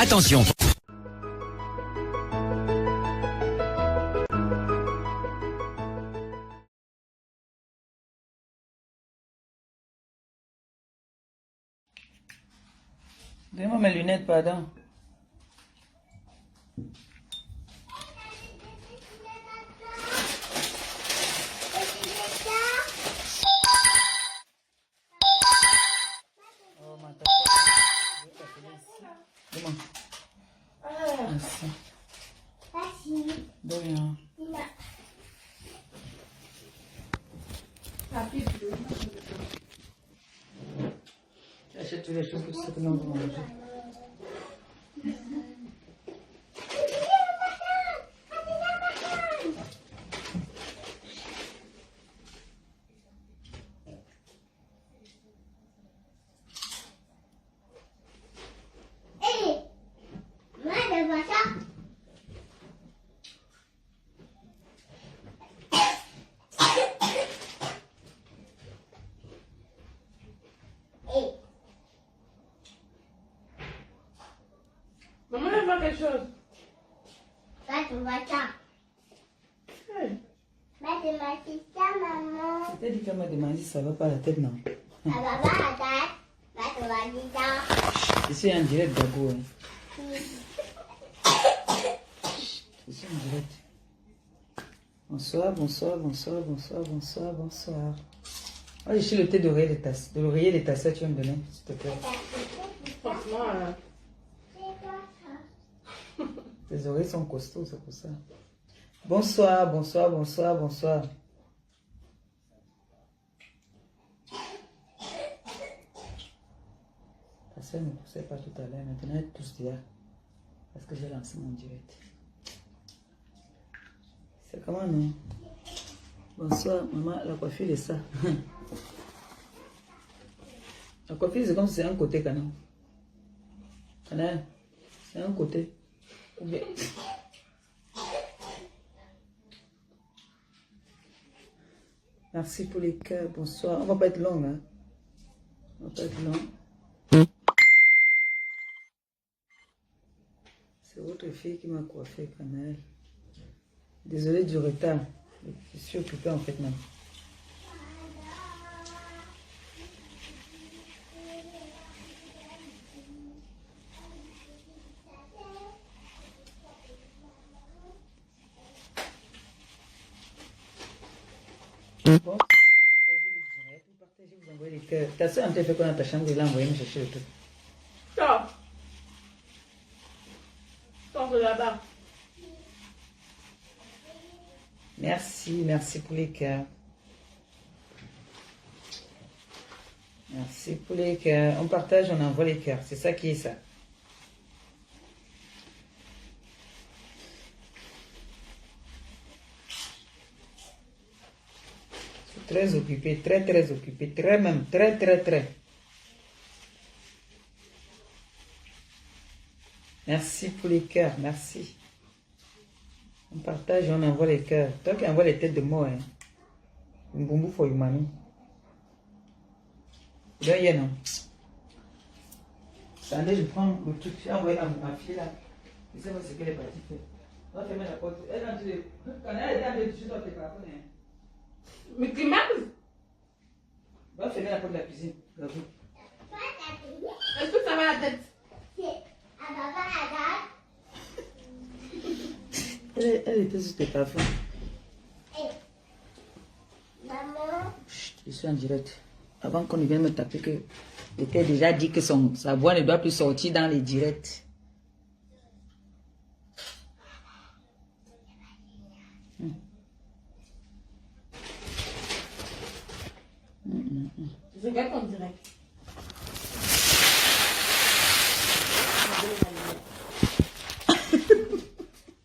Attention. Donne-moi mes lunettes, pardon. Oh, ma tata. Comment? Merci. Merci. De rien. J'achète toutes les choses pour ça que nous allons manger. Maman, elle va quelque chose. Va, tu vois ça. Va, tu m'as dit ça, maman. T'as dit qu'elle m'a demandé si ça va pas à la tête, non? Ça va pas à date. Va, tu m'as dit ça. Je suis en direct d'Ago. Hein. Je suis en direct. Bonsoir, bonsoir, bonsoir, bonsoir, bonsoir, bonsoir. Oh, j'ai le thé d'oreiller des tasses, tu vas me donner, s'il te plaît. Franchement, Les oreilles sont costauds, c'est pour ça. Bonsoir, bonsoir, bonsoir, bonsoir. Ta soeur ne poussait pas tout à l'heure, maintenant elle tousse déjà. Parce que j'ai lancé mon direct. C'est comment, non? Bonsoir, maman, la coiffure est ça. La coiffure, c'est comme si c'est un côté, canon. Canon, c'est un côté. Okay. Merci pour les cœurs. Bonsoir. On va pas être long, hein. On va pas être long. C'est votre fille qui m'a coiffé, Canal. Désolée du retard. Je suis occupée en fait, non. Bon, partagez le direct, partagez, vous envoyez les cœurs. Ta soeur, elle fait quoi dans ta chambre? Elle a envoyé me chercher le truc. sors. Sors de là-bas. Merci, merci pour les cœurs. Merci pour les cœurs. On partage, on envoie les cœurs. C'est ça qui est ça. Très occupé, très occupé, très même, très. Merci pour les cœurs, merci. On partage, on envoie les cœurs. Toi qui envoie les têtes de mots, hein. Mbumbu for Yumani. Là, il y a non. Ça allait, je prends le truc, j'ai envoyé à ma fille là. Je ne sais pas ce qu'elle est partie faire. On va fermer la porte. Elle a dit, quand elle est en train de toucher dans tes cartons, hein. Mais Clémence, Va fermer la porte de la cuisine. est-ce que ça va la tête? Elle était sur tes parfums. Maman. Chut, je suis en direct. Avant qu'on ne vienne me taper que j'étais déjà dit que sa voix ne doit plus sortir dans les directs. Je regarde ton direct.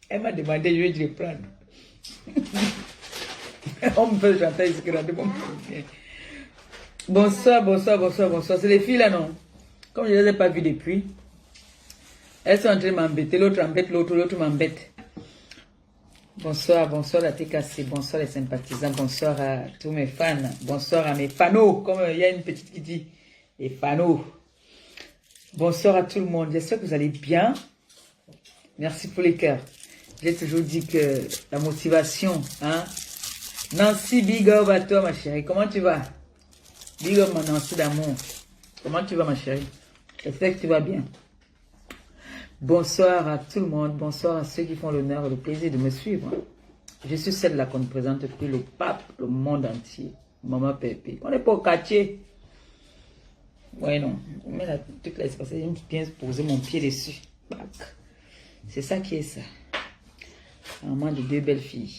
Elle m'a demandé, je vais te prendre. On me fait chanter ici, regardez mon premier. Bonsoir. C'est les filles là, non? Comme je ne les ai pas vues depuis, elles sont en train de m'embêter. L'autre embête l'autre m'embête. Bonsoir la TKC, bonsoir les sympathisants, bonsoir à tous mes fans, bonsoir à mes fanos, comme il y a une petite qui dit, les fanos. Bonsoir à tout le monde. J'espère que vous allez bien. Merci pour les cœurs. J'ai toujours dit que la motivation, hein. Nancy, big up à toi, ma chérie. Comment tu vas? Big up, ma Nancy d'amour. Comment tu vas, ma chérie? J'espère que tu vas bien. Bonsoir à tout le monde. Bonsoir à ceux qui font l'honneur et le plaisir de me suivre. Je suis celle-là qu'on ne présente plus, le pape, le monde entier. Maman Pépé. On n'est pas au quartier. Ouais, non. Mais là, toute la espace, j'aime bien poser mon pied dessus. C'est ça qui est ça. Maman de 2 belles filles.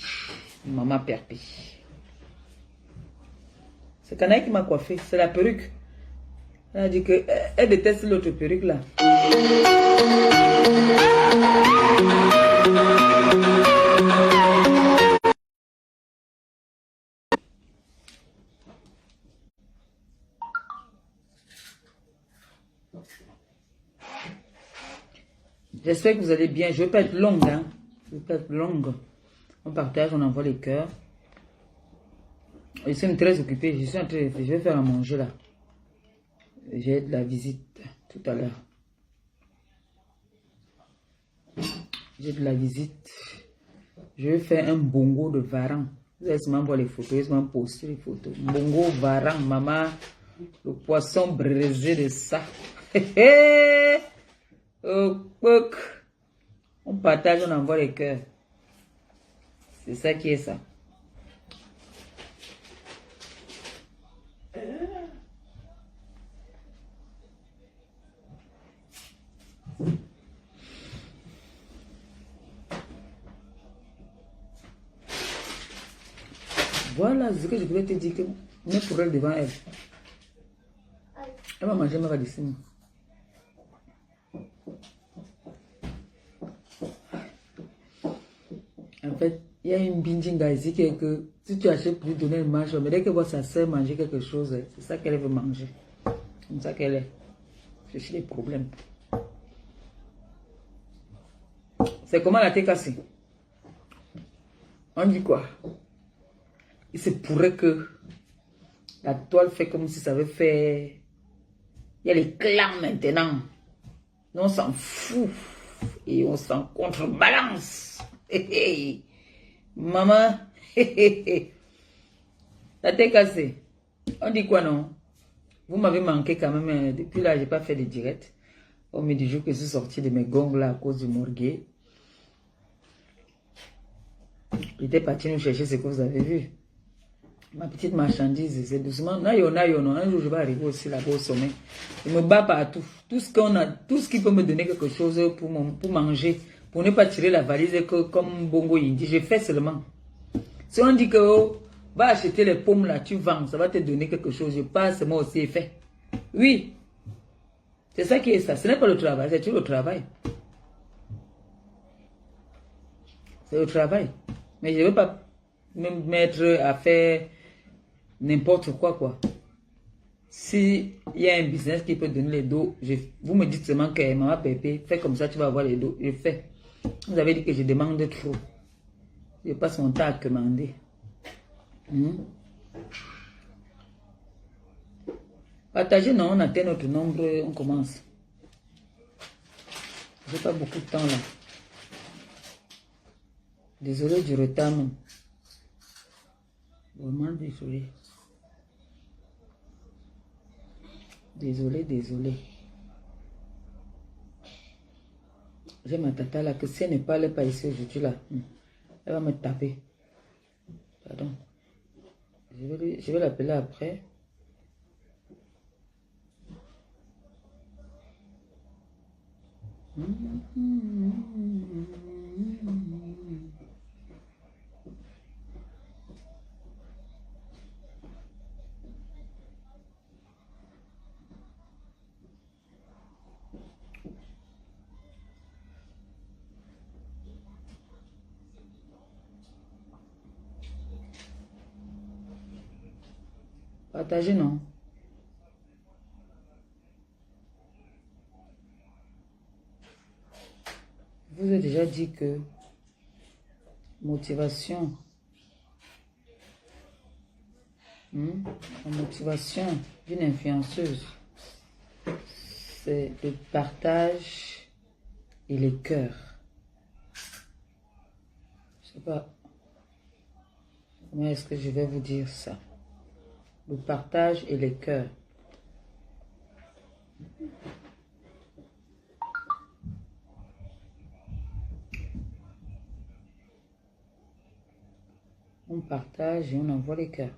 Maman Pépé. C'est Canaille qui m'a coiffé. C'est la perruque. Elle a dit qu'elle déteste l'autre perruque là. J'espère que vous allez bien. Je ne veux pas être longue, hein. Je ne veux pas être longue. On partage, on envoie les cœurs. Je suis très occupée. Je vais faire à manger là. J'ai de la visite tout à l'heure. J'ai de la visite. Je vais faire un bongo de varan. Vous allez seulement voir les photos, je vais poster les photos. Bongo varan, maman. Le poisson braisé de ça. On partage, on envoie les cœurs. C'est ça qui est ça. Voilà ce que je voulais te dire, que mets pour elle devant elle. Elle va manger ma radicine. En fait, il y a une bindinga ici qui est que si tu achètes pour lui donner une marche, mais dès qu'elle voit sa soeur manger quelque chose, c'est ça qu'elle veut manger. Comme ça qu'elle est. Je suis des problèmes. C'est comment la tête cassée? On dit quoi? Il se pourrait que la toile fait comme si ça avait fait... Il y a les clans maintenant. Nous, on s'en fout. Et on s'en contrebalance. Maman. La tête cassée. On dit quoi, non? Vous m'avez manqué quand même. Depuis là, je n'ai pas fait de direct. On me dit que je suis sorti de mes gongs là à cause du morgue. J'étais parti nous chercher ce que vous avez vu. Ma petite marchandise, c'est doucement. Nayon. Un jour, je vais arriver aussi là-bas au sommet. Je me bats partout. Tout ce qui peut me donner quelque chose pour manger, pour ne pas tirer la valise comme Bongo Indi. Je fais seulement. Si on dit que va acheter les pommes là, tu vends, ça va te donner quelque chose. Je passe, moi aussi, et fait. Oui. C'est ça qui est ça. Ce n'est pas le travail, c'est toujours le travail. C'est le travail. Mais je ne veux pas me mettre à faire n'importe quoi. Si il y a un business qui peut donner les dos, vous me dites seulement que maman Pépé, fais comme ça, tu vas avoir les dos. Je fais. Vous avez dit que je demande trop. Je passe mon temps à commander. Partagez, non, on atteint notre nombre, on commence. J'ai pas beaucoup de temps là. Désolé du retard, non. Vraiment désolé. Désolé. J'ai ma tata là, que si elle ne parle pas ici aujourd'hui là, elle va me taper. Pardon. Je vais l'appeler après. Partagez, non? Je vous ai déjà dit que motivation, la motivation d'une influenceuse, c'est le partage et les cœurs. Je sais pas comment est-ce que je vais vous dire ça. Le partage et les cœurs. On partage et on envoie les cœurs.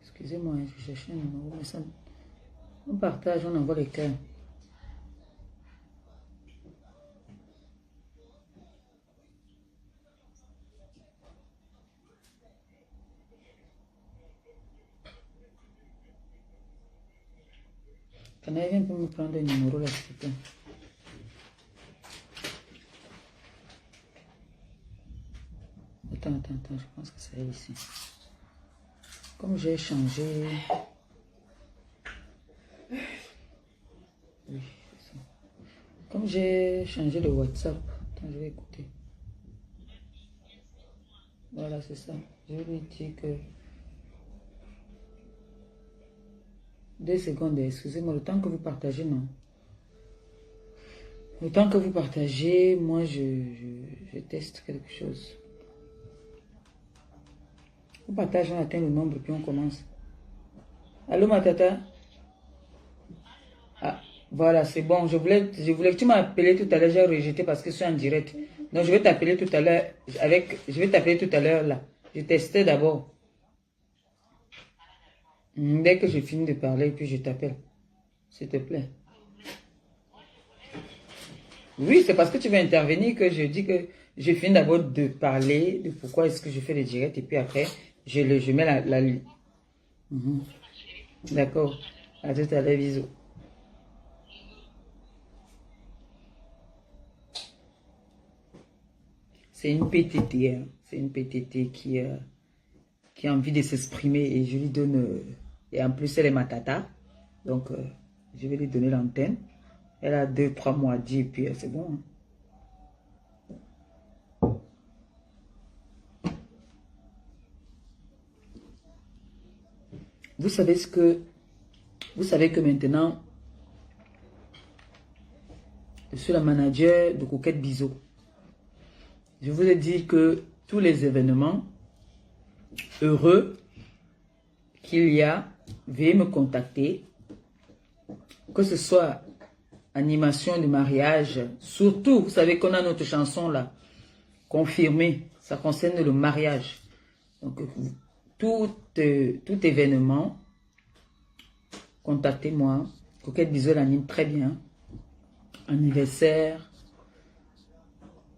Excusez-moi, je cherchais un numéro, mais ça... On partage, on envoie les cœurs. Quand elle vient pour me prendre un numéro là, s'il te plaît. Attends, je pense que c'est ici. Comme j'ai changé... Oui, c'est ça. Comme j'ai changé le WhatsApp, attends, je vais écouter. Voilà, c'est ça. Je lui dis que... 2 secondes, excusez-moi, le temps que vous partagez, non. Le temps que vous partagez, moi, je teste quelque chose. On partage, on atteint le nombre, puis on commence. Allô, ma tata? Ah, voilà, c'est bon. Je voulais que tu m'appelles tout à l'heure, j'ai rejeté parce que je suis en direct. Donc, je vais t'appeler tout à l'heure, je vais t'appeler tout à l'heure, là. Je testais d'abord. Dès que je finis de parler, puis je t'appelle. S'il te plaît. Oui, c'est parce que tu vas intervenir que je dis que je finis d'abord de parler de pourquoi est-ce que je fais le direct et puis après, je mets la... D'accord. À tout à l'heure, bisous. C'est une PTT, hein. C'est une PTT qui a envie de s'exprimer et je lui donne... et en plus, elle est ma tata. Donc, je vais lui donner l'antenne. Elle a 2-3 mois à dire et puis c'est bon. Hein. Vous savez que maintenant, je suis la manager de Coquette Biseau. Je vous ai dit que tous les événements heureux qu'il y a, veuillez me contacter. Que ce soit animation de mariage, surtout, vous savez qu'on a notre chanson là, confirmée, ça concerne le mariage. Donc, tout événement, contactez-moi. Coquette Biseau l'anime très bien. Anniversaire,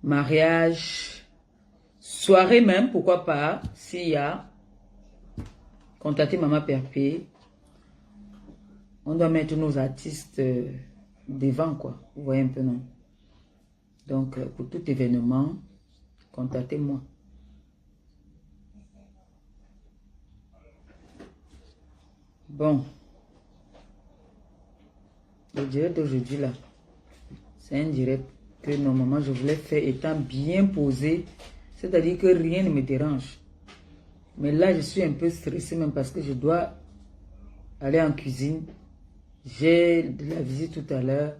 mariage, soirée même, pourquoi pas, s'il y a, contactez Maman Perpé. On doit mettre nos artistes devant, quoi. Vous voyez un peu, non? Donc, pour tout événement, contactez-moi. Bon. Le direct d'aujourd'hui, là, c'est un direct que normalement je voulais faire étant bien posé. C'est-à-dire que rien ne me dérange. Mais là, je suis un peu stressée même parce que je dois aller en cuisine. J'ai de la visite tout à l'heure.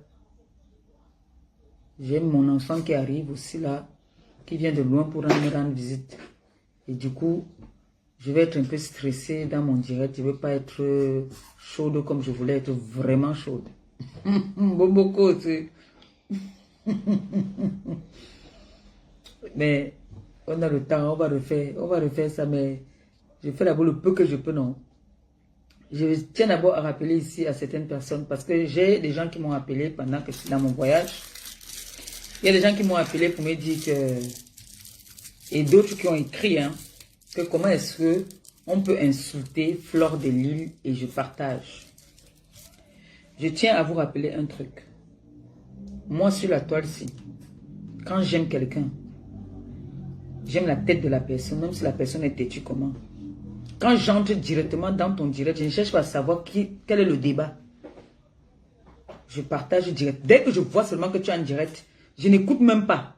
J'ai mon enfant qui arrive aussi là, qui vient de loin pour me rendre visite. Et du coup, je vais être un peu stressée dans mon direct. Je ne vais pas être chaude comme je voulais être vraiment chaude. Beaucoup, tu mais on a le temps, on va refaire ça, mais je fais d'abord le peu que je peux, non. Je tiens d'abord à rappeler ici à certaines personnes, parce que j'ai des gens qui m'ont appelé pendant que je suis dans mon voyage. Il y a des gens qui m'ont appelé pour me dire que, et d'autres qui ont écrit, hein, que comment est-ce que on peut insulter Fleur de Lille et je partage. Je tiens à vous rappeler un truc. Moi, sur la toile-ci, quand j'aime quelqu'un, j'aime la tête de la personne, même si la personne est têtue comment. Quand j'entre directement dans ton direct, je ne cherche pas à savoir quel est le débat. Je partage direct. Dès que je vois seulement que tu es en direct, je n'écoute même pas.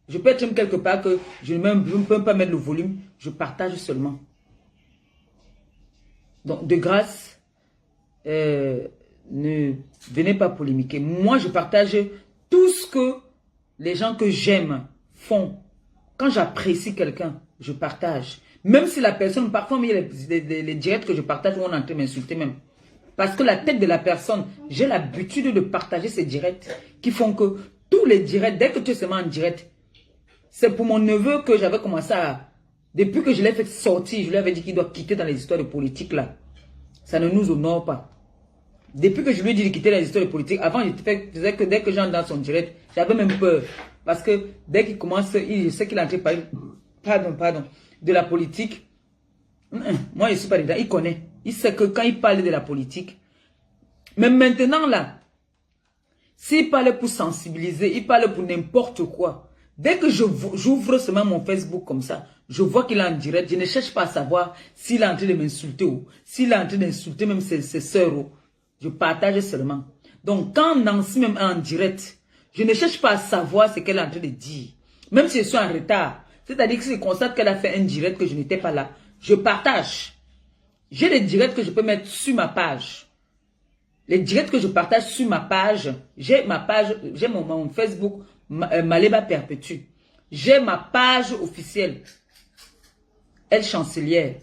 Je peux être même quelque part que je ne peux même pas mettre le volume. Je partage seulement. Donc, de grâce, ne venez pas polémiquer. Moi, je partage tout ce que les gens que j'aime font. Quand j'apprécie quelqu'un, je partage. Même si la personne, parfois, il y a les directs que je partage où on est en train de m'insulter même. Parce que la tête de la personne, j'ai l'habitude de partager ces directs qui font que tous les directs, dès que tu es seulement en direct, c'est pour mon neveu que j'avais commencé à... Depuis que je l'ai fait sortir, je lui avais dit qu'il doit quitter dans les histoires de politique là. Ça ne nous honore pas. Depuis que je lui ai dit de quitter les histoires de politique, avant je faisais que dès que j'entre dans son direct, j'avais même peur. Parce que dès qu'il commence, je sais qu'il est en train de parler, de la politique. Moi je ne suis pas dedans, il connaît. Il sait que quand il parle de la politique, même maintenant là, s'il parle pour sensibiliser, il parle pour n'importe quoi. Dès que j'ouvre seulement mon Facebook comme ça, je vois qu'il est en direct, je ne cherche pas à savoir s'il est en train de m'insulter ou s'il est en train d'insulter même ses sœurs. Je partage seulement. Donc quand Nancy même est en direct, je ne cherche pas à savoir ce qu'elle est en train de dire. Même si je suis en retard. C'est-à-dire que si je constate qu'elle a fait un direct que je n'étais pas là, je partage. J'ai des directs que je peux mettre sur ma page. Les directs que je partage sur ma page, j'ai ma page, j'ai mon Facebook, Maléba Perpétue. J'ai ma page officielle, Elle Chancelière,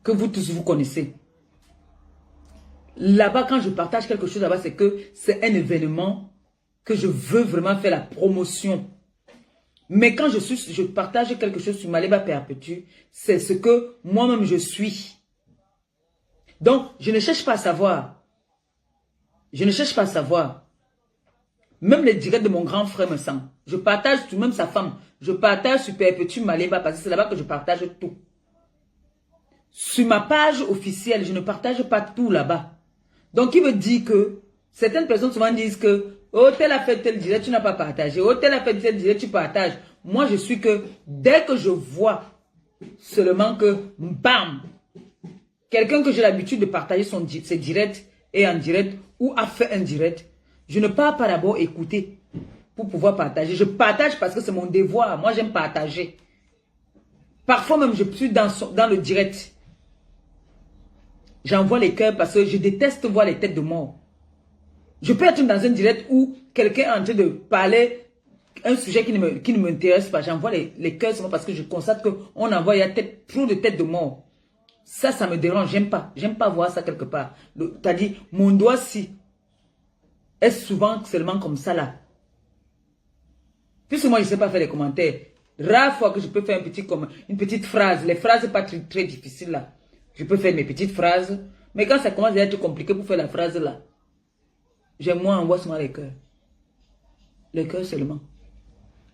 que vous tous vous connaissez. Là-bas, quand je partage quelque chose là-bas, c'est que c'est un événement que je veux vraiment faire la promotion. Mais quand je partage quelque chose sur Maléba Perpétue, c'est ce que moi-même je suis. Donc, je ne cherche pas à savoir. Je ne cherche pas à savoir. Même les directs de mon grand frère me semble. Je partage tout, même sa femme. Je partage sur Perpétue Maléba parce que c'est là-bas que je partage tout. Sur ma page officielle, je ne partage pas tout là-bas. Donc, il me dit que certaines personnes souvent disent que oh, tel a fait tel direct, tu n'as pas partagé. Oh, tel a fait tel direct, tu partages. Moi, je suis que dès que je vois seulement que bam, quelqu'un que j'ai l'habitude de partager ses directs et en direct ou a fait un direct, je ne pars pas d'abord écouter pour pouvoir partager. Je partage parce que c'est mon devoir. Moi, j'aime partager. Parfois même, je suis dans le direct. J'envoie les cœurs parce que je déteste voir les têtes de mort. Je peux être dans un direct où quelqu'un est en train de parler un sujet qui ne m'intéresse pas. J'envoie les cœurs seulement parce que je constate qu'on envoie trop de têtes de mort. Ça me dérange. J'aime pas. J'aime pas voir ça quelque part. C'est-à-dire, mon doigt-ci est souvent seulement comme ça là. Puisque moi, je ne sais pas faire les commentaires. Rare fois que je peux faire une petite phrase. Les phrases pas très, très difficiles là. Je peux faire mes petites phrases. Mais quand ça commence à être compliqué pour faire la phrase là, moi, envoie seulement les cœurs. Les cœurs seulement.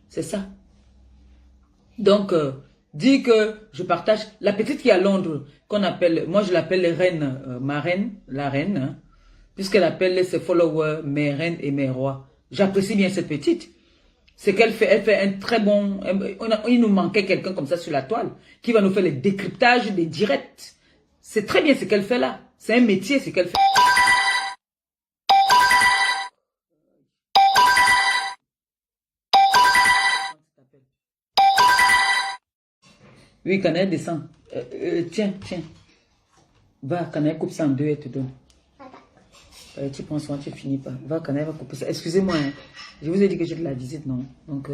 C'est ça. Donc, dis que je partage. La petite qui est à Londres, qu'on appelle, moi je l'appelle reine, ma reine, la reine, hein, puisqu'elle appelle ses followers mes reines et mes rois. J'apprécie bien cette petite. C'est qu'elle fait, elle fait un très bon... Il nous manquait quelqu'un comme ça sur la toile, qui va nous faire les décryptages des directs. C'est très bien ce qu'elle fait là. C'est un métier ce qu'elle fait. Oui, Canaille descend. Tiens. Va, Canaille coupe ça en deux et te donne. Tu prends soin, tu finis pas. Va, Canaille va couper ça. Excusez-moi, hein. Je vous ai dit que j'ai de la visite, non? Donc,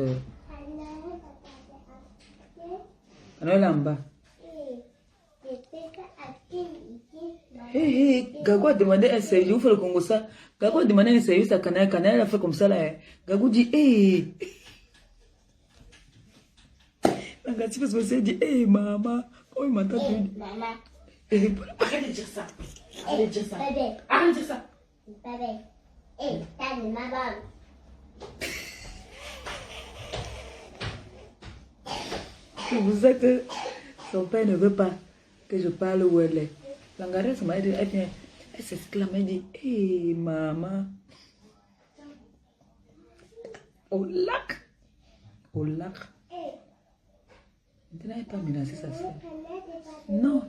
Canaille là en bas. Hé, Gagou a demandé un sérieux, vous faites le Congo ça. Gagou a demandé un sérieux, ça Canaille a fait comme ça là. Gagou dit, hé. Gati parce que c'est dit, hé maman, comment il m'entend tout? Maman. Arrête de dire ça. Arrête de dire ça. Arrête de dire ça. Bébé. Hé, t'as de ma balle. C'est pour ça que son père ne veut pas que je parle où elle est. Langarès m'a dit, elle s'exclame, elle dit, hé maman. Au lac. Au lac. Elle n'a pas menacé sa soeur. Non,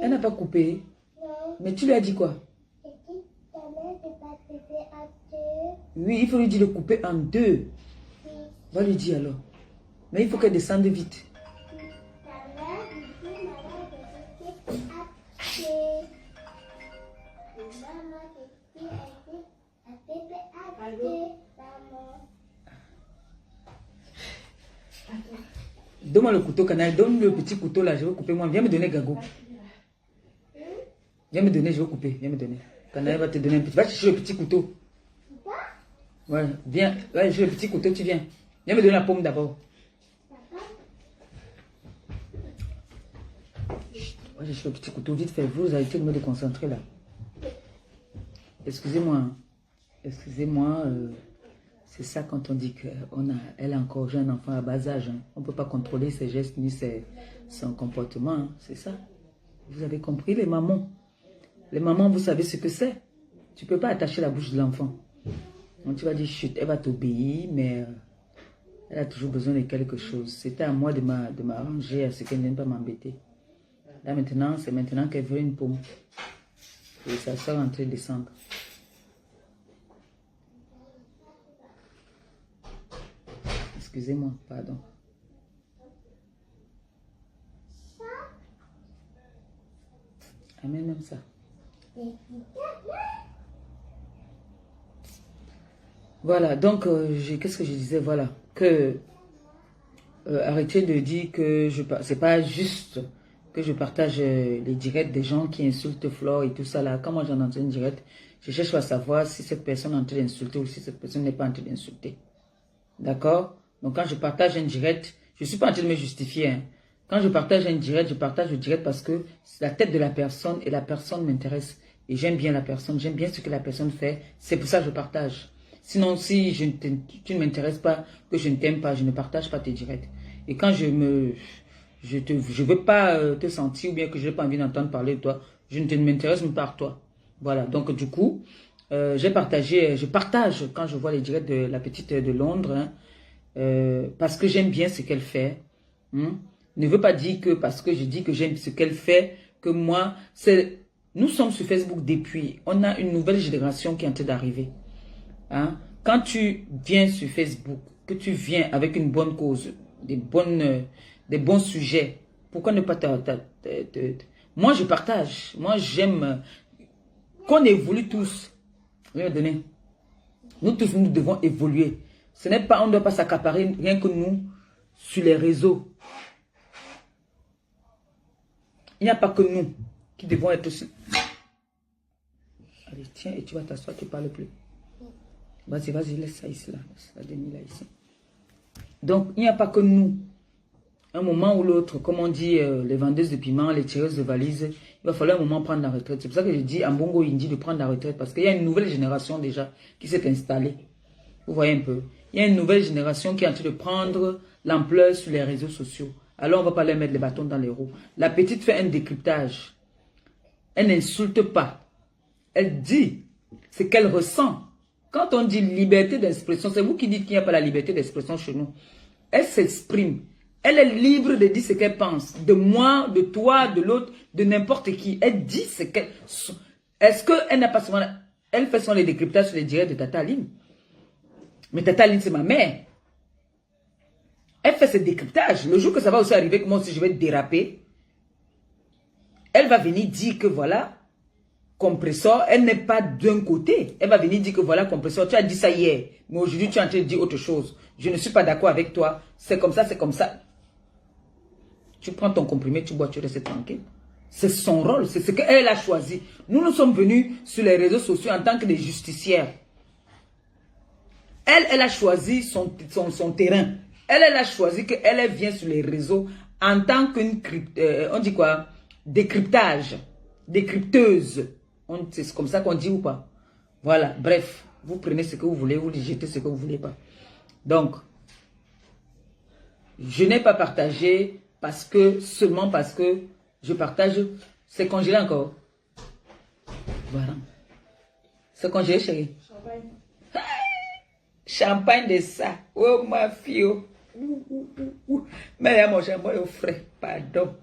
elle n'a pas coupé. Mais tu lui as dit quoi? Ta mère n'est pas bébé à deux. Oui, il faut lui dire de couper en deux. Va lui dire alors. Mais il faut qu'elle descende vite. Donne-moi le couteau, Canaille. Donne le petit couteau là, je vais couper moi. Viens me donner, Gago. Viens me donner, je vais couper. Viens me donner. Canaille va te donner un petit. Va chercher le petit couteau. Ouais, viens. Va chercher le petit couteau, tu viens. Viens me donner la pomme d'abord. Va chercher le petit couteau, vite fait. Vous arrêtez de me déconcentrer là. Excusez-moi. Excusez-moi. C'est ça quand on dit qu'elle a encore jeune enfant à bas âge. Hein. On ne peut pas contrôler ses gestes ni son comportement. Hein. C'est ça. Vous avez compris les mamans. Les mamans, vous savez ce que c'est. Tu ne peux pas attacher la bouche de l'enfant. Donc tu vas dire chut, elle va t'obéir, mais elle a toujours besoin de quelque chose. C'était à moi de m'arranger à ce qu'elle ne vienne pas m'embêter. Là maintenant, c'est maintenant qu'elle veut une pomme. Et ça sort en train de descendre. Excusez-moi, pardon. Amène même ça. Voilà, donc, qu'est-ce que je disais? Voilà, que arrêtez de dire que c'est pas juste que je partage les directs des gens qui insultent Flore et tout ça là. Quand moi j'en entends une direct, je cherche à savoir si cette personne est en train d'insulter ou si cette personne n'est pas en train d'insulter. D'accord? Donc quand je partage un direct, je ne suis pas en train de me justifier. Hein. Quand je partage un direct, je partage le direct parce que c'est la tête de la personne et la personne m'intéresse. Et j'aime bien la personne, j'aime bien ce que la personne fait. C'est pour ça que je partage. Sinon, si tu ne m'intéresses pas, que je ne t'aime pas, je ne partage pas tes directs. Et quand je veux pas te sentir ou bien que je n'ai pas envie d'entendre parler de toi, je ne m'intéresse même pas à toi. Voilà, donc du coup, je partage quand je vois les directs de la petite de Londres, hein, parce que j'aime bien ce qu'elle fait. Hein. Ne veut pas dire que parce que je dis que j'aime ce qu'elle fait, que moi, nous sommes sur Facebook depuis, on a une nouvelle génération qui est en train d'arriver. Hein? Quand tu viens sur Facebook, que tu viens avec une bonne cause, des bons sujets, pourquoi ne pas Moi, je partage. Moi, j'aime qu'on évolue tous. Nous tous, nous devons évoluer. Ce n'est pas, on ne doit pas s'accaparer rien que nous sur les réseaux. Il n'y a pas que nous qui devons être aussi. Allez, tiens, et tu vas t'asseoir, tu ne parles plus. Vas-y, laisse ça ici, là. Laisse la demi, là, ici. Donc, il n'y a pas que nous. Un moment ou l'autre, comme on dit, les vendeuses de piments, les tireuses de valises, il va falloir un moment prendre la retraite. C'est pour ça que je dis à Mbongo Indi de prendre la retraite, parce qu'il y a une nouvelle génération déjà qui s'est installée. Vous voyez un peu. Il y a une nouvelle génération qui est en train de prendre l'ampleur sur les réseaux sociaux. Alors, on ne va pas leur mettre les bâtons dans les roues. La petite fait un décryptage. Elle n'insulte pas. Elle dit ce qu'elle ressent. Quand on dit liberté d'expression, c'est vous qui dites qu'il n'y a pas la liberté d'expression chez nous. Elle s'exprime. Elle est libre de dire ce qu'elle pense. De moi, de toi, de l'autre, de n'importe qui. Elle dit ce qu'elle... Est-ce qu'elle n'a pas souvent... Elle fait son les décryptages sur les directs de Tata Aline. Mais Tata Aline, c'est ma mère. Elle fait ses décryptages. Le jour que ça va aussi arriver que moi aussi je vais déraper, elle va venir dire que voilà... Compresseur, elle n'est pas d'un côté. Elle va venir dire que voilà, compresseur, tu as dit ça hier, mais aujourd'hui tu es en train de dire autre chose. Je ne suis pas d'accord avec toi. C'est comme ça, c'est comme ça. Tu prends ton comprimé, tu bois, tu restes tranquille. C'est son rôle, c'est ce qu'elle a choisi. Nous sommes venus sur les réseaux sociaux en tant que des justicières. Elle a choisi son terrain. Elle a choisi qu'elle vient sur les réseaux en tant qu'une, on dit quoi, décryptage, décrypteuse. C'est comme ça qu'on dit ou pas? Voilà, bref, vous prenez ce que vous voulez, vous jetez ce que vous voulez pas. Donc, je n'ai pas partagé seulement parce que je partage. C'est congelé encore. Voilà. C'est congelé, chérie. Champagne. Champagne de ça. Oh, ma fille. Mais il y a mon champagne au frais. Pardon.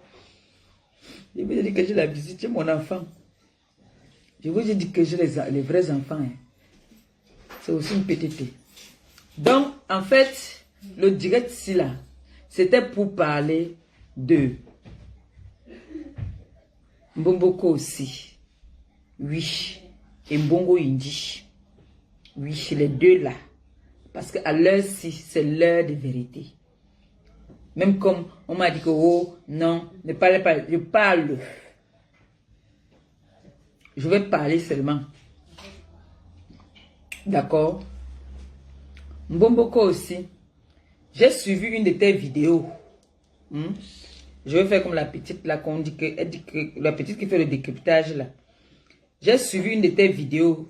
Je vous ai dit que j'ai la visite, mon enfant. Je vous ai dit que j'ai les vrais enfants. Hein. C'est aussi une petite. Donc, en fait, le direct ici, là, c'était pour parler de Mbomboko aussi. Oui. Et Mbongo Indi. Oui, les deux là. Parce qu'à l'heure-ci, c'est l'heure de vérité. Même comme on m'a dit que, oh, non, ne parlez pas. Je parle. Je vais parler seulement. D'accord? Mbomboko aussi. J'ai suivi une de tes vidéos. Je vais faire comme la petite là qu'on dit que, elle dit que la petite qui fait le décryptage là. J'ai suivi une de tes vidéos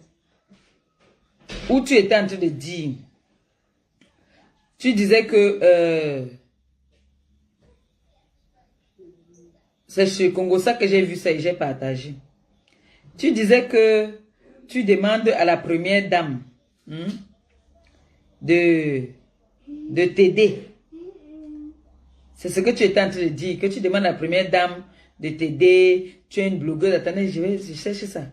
où tu étais en train de dire, tu disais que c'est chez Congo ça que j'ai vu ça et j'ai partagé. Tu disais que tu demandes à la première dame de t'aider. C'est ce que tu étais en train de dire, que tu demandes à la première dame de t'aider. Tu es une blogueuse. Attendez, je cherche ça.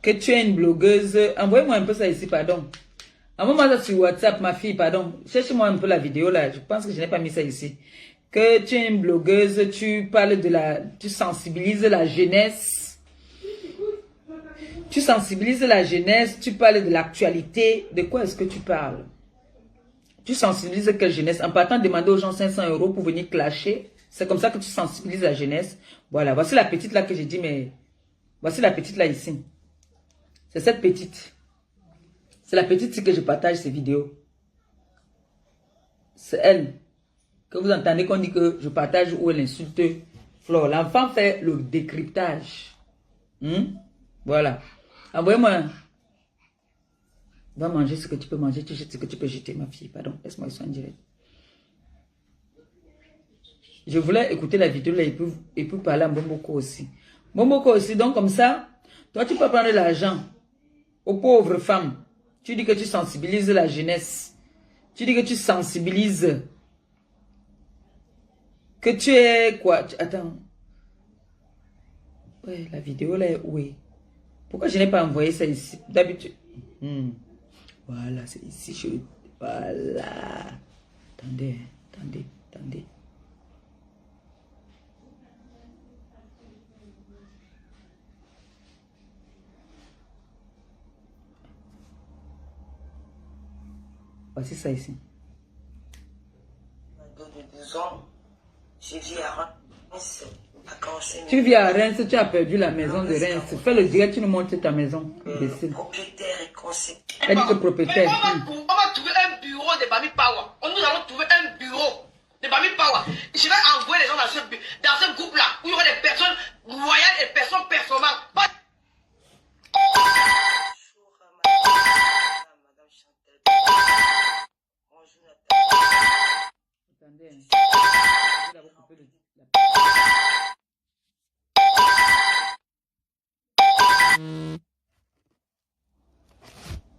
Que tu es une blogueuse. Envoyez-moi un peu ça ici, pardon. Envoie-moi ça sur WhatsApp, ma fille, pardon. Cherche-moi un peu la vidéo là. Je pense que je n'ai pas mis ça ici. Que tu es une blogueuse, tu parles de tu sensibilises la jeunesse. Tu sensibilises la jeunesse, tu parles de l'actualité. De quoi est-ce que tu parles? Tu sensibilises quelle jeunesse? En partant demander aux gens 500 € pour venir clasher. C'est comme ça que tu sensibilises la jeunesse. Voilà, voici la petite là que j'ai dit, mais... Voici la petite là ici. C'est cette petite. C'est la petite ici que je partage ces vidéos. C'est elle. Que vous entendez qu'on dit que je partage où elle insulte Flore. L'enfant fait le décryptage. Voilà. Envoyez-moi... Va manger ce que tu peux manger, tu jettes ce que tu peux jeter, ma fille. Pardon, laisse-moi ça en direct. Je voulais écouter la vidéo là et puis parler à Mbomboko aussi. Mbomboko aussi, donc comme ça, toi tu peux prendre l'argent aux pauvres femmes. Tu dis que tu sensibilises la jeunesse. Tu dis que tu sensibilises. Que tu es quoi? Attends. Ouais, la vidéo là est où est? Pourquoi je n'ai pas envoyé ça ici? D'habitude. Voilà, c'est ici. Voilà. Attendez, attendez, attendez. Voici ça ici. De 12 ans, je vis à Reims. Tu vis à Reims, tu as perdu la maison de Reims. Fais le direct, tu nous montres ta maison. Propriétaire et concept. Elle dit que propriétaire. On va trouver un bureau de Bami Power. Nous allons trouver un bureau de Bami Power. Je vais envoyer les gens dans ce groupe-là où il y aura des personnes loyales et personnes performantes. Bonjour, madame Chantal. Bonjour, Nathalie. Attendez.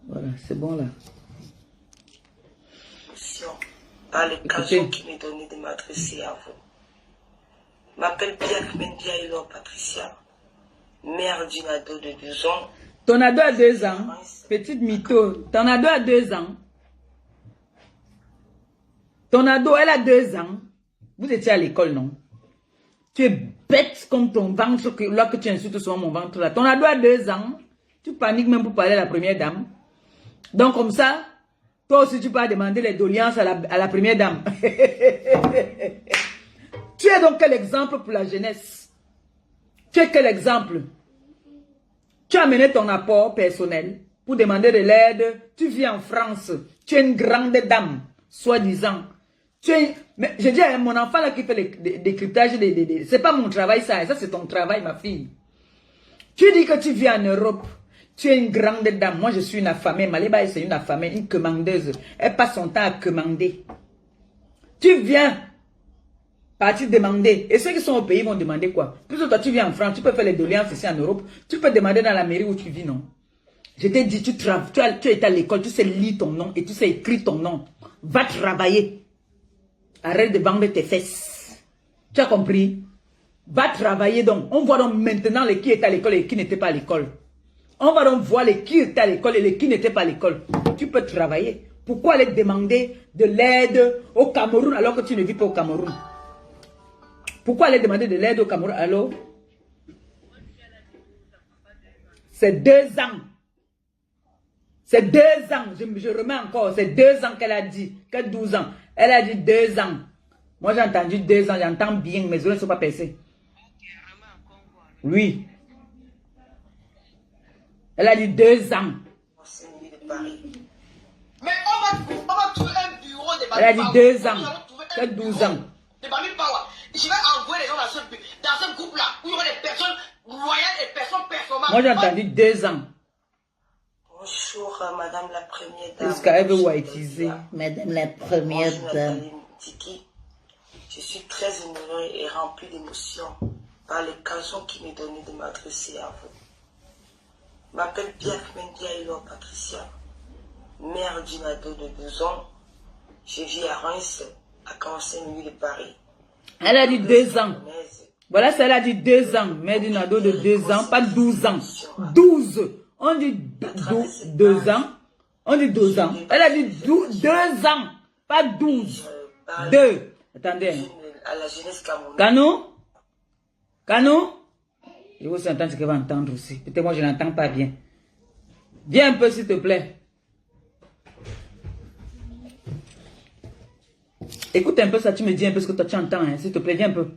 Voilà, c'est bon là. Par l'occasion qui m'est donnée de m'adresser à vous. Je m'appelle Pierre Mendiaïlo Patricia, mère d'une ado de 12 ans. Ton ado a 2 ans. Petite mytho. Ton ado a 2 ans. Ton ado, elle a 2 ans. Vous étiez à l'école, non? Tu es bête comme ton ventre, là que tu insultes souvent mon ventre là. Ton ado a 2 ans. Tu paniques même pour parler à la première dame. Donc comme ça, toi aussi tu peux demander les doléances à la première dame. Tu es donc quel exemple pour la jeunesse? Tu es quel exemple? Tu as mené ton apport personnel pour demander de l'aide. Tu vis en France. Tu es une grande dame, soi-disant. Mais je dis à mon enfant là qui fait le décryptage, c'est pas mon travail ça c'est ton travail ma fille. Tu dis que tu vis en Europe, tu es une grande dame, moi je suis une affamée, Maléba c'est une affamée, une commandeuse, elle passe son temps à commander. Tu viens partir demander, et ceux qui sont au pays vont demander quoi? Puisque toi tu vis en France, tu peux faire les doléances ici en Europe, tu peux demander dans la mairie où tu vis, non? Je t'ai dit, tu es à l'école, tu sais lire ton nom et tu sais écrire ton nom, va travailler. Arrête de vendre tes fesses. Tu as compris? Va travailler donc. On voit donc maintenant qui est à l'école et qui n'était pas à l'école. On va donc voir qui était à l'école et qui n'était pas à l'école. Tu peux travailler. Pourquoi aller demander de l'aide au Cameroun alors que tu ne vis pas au Cameroun? Pourquoi aller demander de l'aide au Cameroun alors? C'est 2 ans. C'est 2 ans. Je remets encore. C'est 2 ans qu'elle a dit. Que 12 ans. Elle a dit 2 ans. Moi j'ai entendu 2 ans. J'entends bien. Mes oreilles ne sont pas percées. Oui. Elle a dit 2 ans. Mais on va trouver un bureau de Bami Power. Elle a dit 2 ans. Que 12 ans. De Bami Power. Je vais envoyer les gens dans ce groupe-là où il y aura des personnes royales et personnes performantes. Moi j'ai entendu 2 ans. Bonjour, Madame la Première Dame. Jusqu'à veut whiteiser. Madame la Première Dame. Je suis très honorée et remplie d'émotions par l'occasion qui m'est donnée de m'adresser à vous. Je m'appelle Biak Mendiaïlo Patricia, mère d'une ado de 12 ans. Je vis à Reims, à 45 minutes de Paris. Elle a dit 2 ans. Voilà, ça elle a dit 2 ans. Mère d'une ado de 2 ans, pas 12 ans. 12. On dit 2 ans. On dit 12 ans. Elle a dit 2 ans, pas 12. 2. Attendez. À la jeunesse camerounaise. Cano. Il faut s'entendre ce qu'elle va entendre aussi. Peut-être moi je n'entends pas bien. Viens un peu s'il te plaît. Écoute un peu ça, tu me dis un peu ce que toi tu entends, hein, s'il te plaît, viens un peu.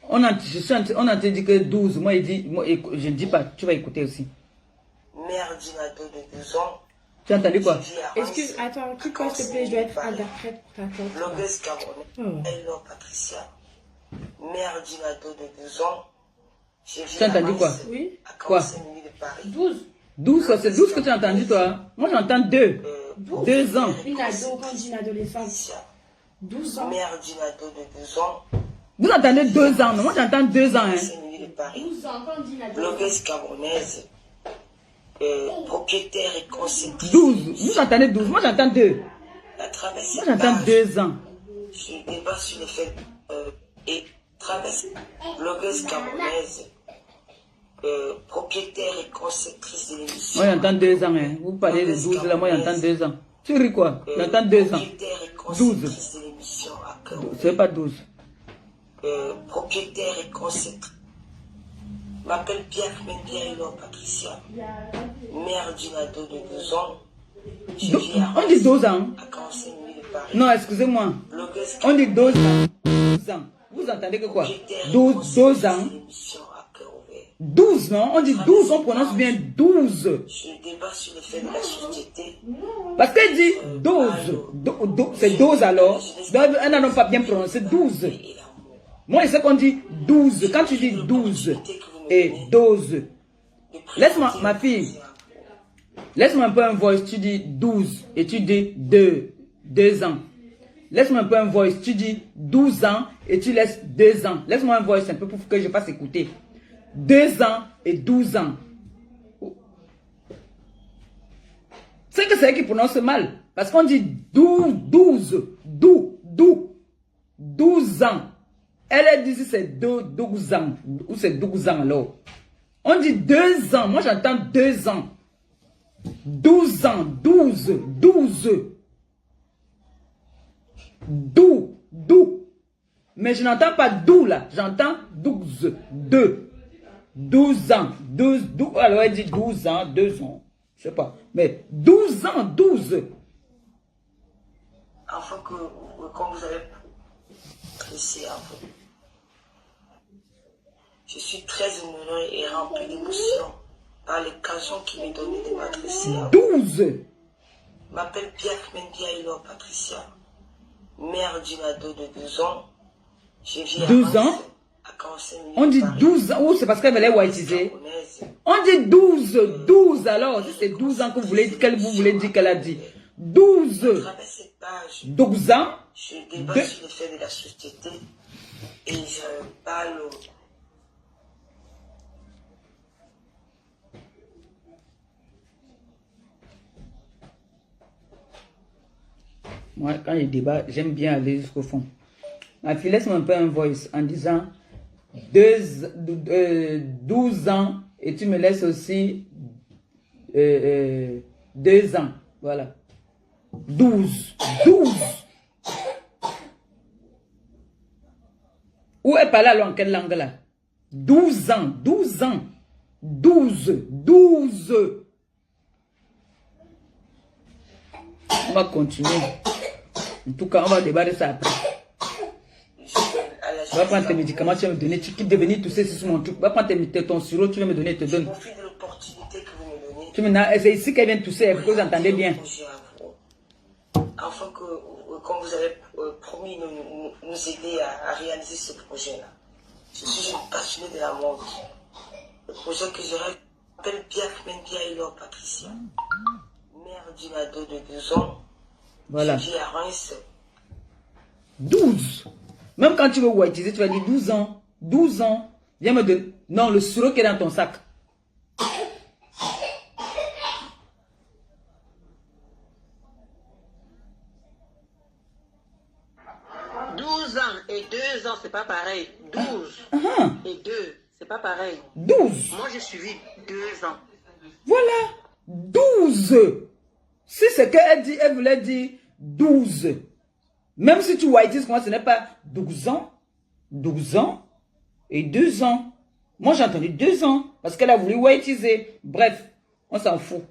On a dit que 12, moi je ne dis pas, tu vas écouter aussi. Mère d'une ado de 12 ans. Tu as entendu quoi? Excuse, attends, qui peut s'il te plaît, je dois être interprète pour ta Blogueuse camerounaise, Hello Patricia, mère d'une ado de 12 ans. Tu as entendu quoi? Oui. Quoi? 12. 12, c'est 12 que tu as entendu toi? Moi j'entends 2. 2 ans. Une ado, quand on dit une adolescente. 12 ans. Mère d'une ado de 12 ans. Vous entendez 2 ans, non? Moi j'entends 2 ans. Hein. 12 ans, quand on dit une adolescente. Blogueuse camerounaise, propriétaire et conceptrice. 12. Vous entendez 12, moi j'entends 2. À travers Moi j'entends 2 ans. Je débat sur les faits et traverse blogueuse camerounaise, propriétaire et conceptrice de l'émission. Moi j'entends 2 ans. Hein. Vous parlez de 12 là, moi j'entends 2 ans. Tu ris quoi? J'entends 2 ans. 12. C'est pas 12. Propriétaire et conceptrice. Je m'appelle Biak Mendiaïlo Patricia, mère d'une ado de 12 ans. On dit 12 ans. À 45 minutes de Paris. Non, excusez-moi. On dit 12 ans. 12 ans. Vous entendez que quoi? 12 ans. 12, non? On dit 12, on prononce bien 12. Je débat sur les faits de la société. Parce qu'elle dit 12. C'est 12 alors. Elle n'a pas bien prononcé 12. Moi, je sais qu'on dit 12. Quand tu dis 12 et 12, laisse-moi, ma fille, laisse-moi un peu un voice. Tu dis 12 et tu dis 2 ans. Laisse-moi un peu un voice. Tu dis 12 ans et tu laisses 2 ans. Laisse-moi un voice un peu pour que je fasse écouter. 2 ans et 12 ans. C'est que c'est elle qui prononce mal. Parce qu'on dit 12 ans. Elle dit c'est 12 ans. Ou c'est 12 ans alors. On dit 2 ans. Moi j'entends 2 ans. 12 ans. 12. Mais je n'entends pas dou là. J'entends 12. 12 ans. 12. Alors elle dit 12 ans. 2 ans. Je sais pas. Mais 12 ans. 12. Afin que, quand vous avez pressé à vous. Je suis très honorée et remplie d'émotions par l'occasion qui m'est donnée de m'adresser à vous. 12. Je m'appelle Biak Mendiaïlo Patricia, mère d'une ado de 12 ans. Je vis à 12 ans? à 45 minutes On dit de Paris. 12 ans. Ou c'est parce qu'elle va les whiteiser. On dit 12. 12 alors. Si c'est 12 ans que vous voulez dire qu'elle a dit. 12. À travers cette page, 12 ans. je débat sur les faits de la société et je parle. Moi, quand je débat, j'aime bien aller jusqu'au fond. Ma fille, laisse-moi un peu un voice en disant 12 ans et tu me laisses aussi 2 ans. Voilà. 12. 12. Où est parlé alors en quelle langue là? 12 ans. 12 ans. 12. 12. On va continuer. En tout cas, on va débattre ça après. Tu vas prendre tes médicaments, tu vas me donner. Tu quittes de venir tousser sur mon truc. Tu vas prendre ton sirop, tu vas me donner, te donne. Je profite de l'opportunité que vous me donnez. Tu me c'est ici qu'elle vient tousser, que vous entendez bien. Afin que, comme vous avez promis, nous aider à réaliser ce projet-là. Je suis une passionnée de la mode. Le projet que je rappelle bien Elor Patricia. Mère d'une ado de 12 ans. Voilà. Je vis à Reims. 12. Même quand tu veux whiteiser, tu vas dire 12 ans. 12 ans. Viens me donner. Non, le sirop qui est dans ton sac. Et 2 ans, c'est pas pareil. 12 et 2, c'est pas pareil. 12. Moi, j'ai suivi 2 ans. Voilà. 12. Si c'est qu'elle dit, elle voulait dire 12. Même si tu whiteises, moi, ce n'est pas 12 ans. 12 ans et 2 ans. Moi, j'ai entendu 2 ans parce qu'elle a voulu whiteiser. Bref, on s'en fout.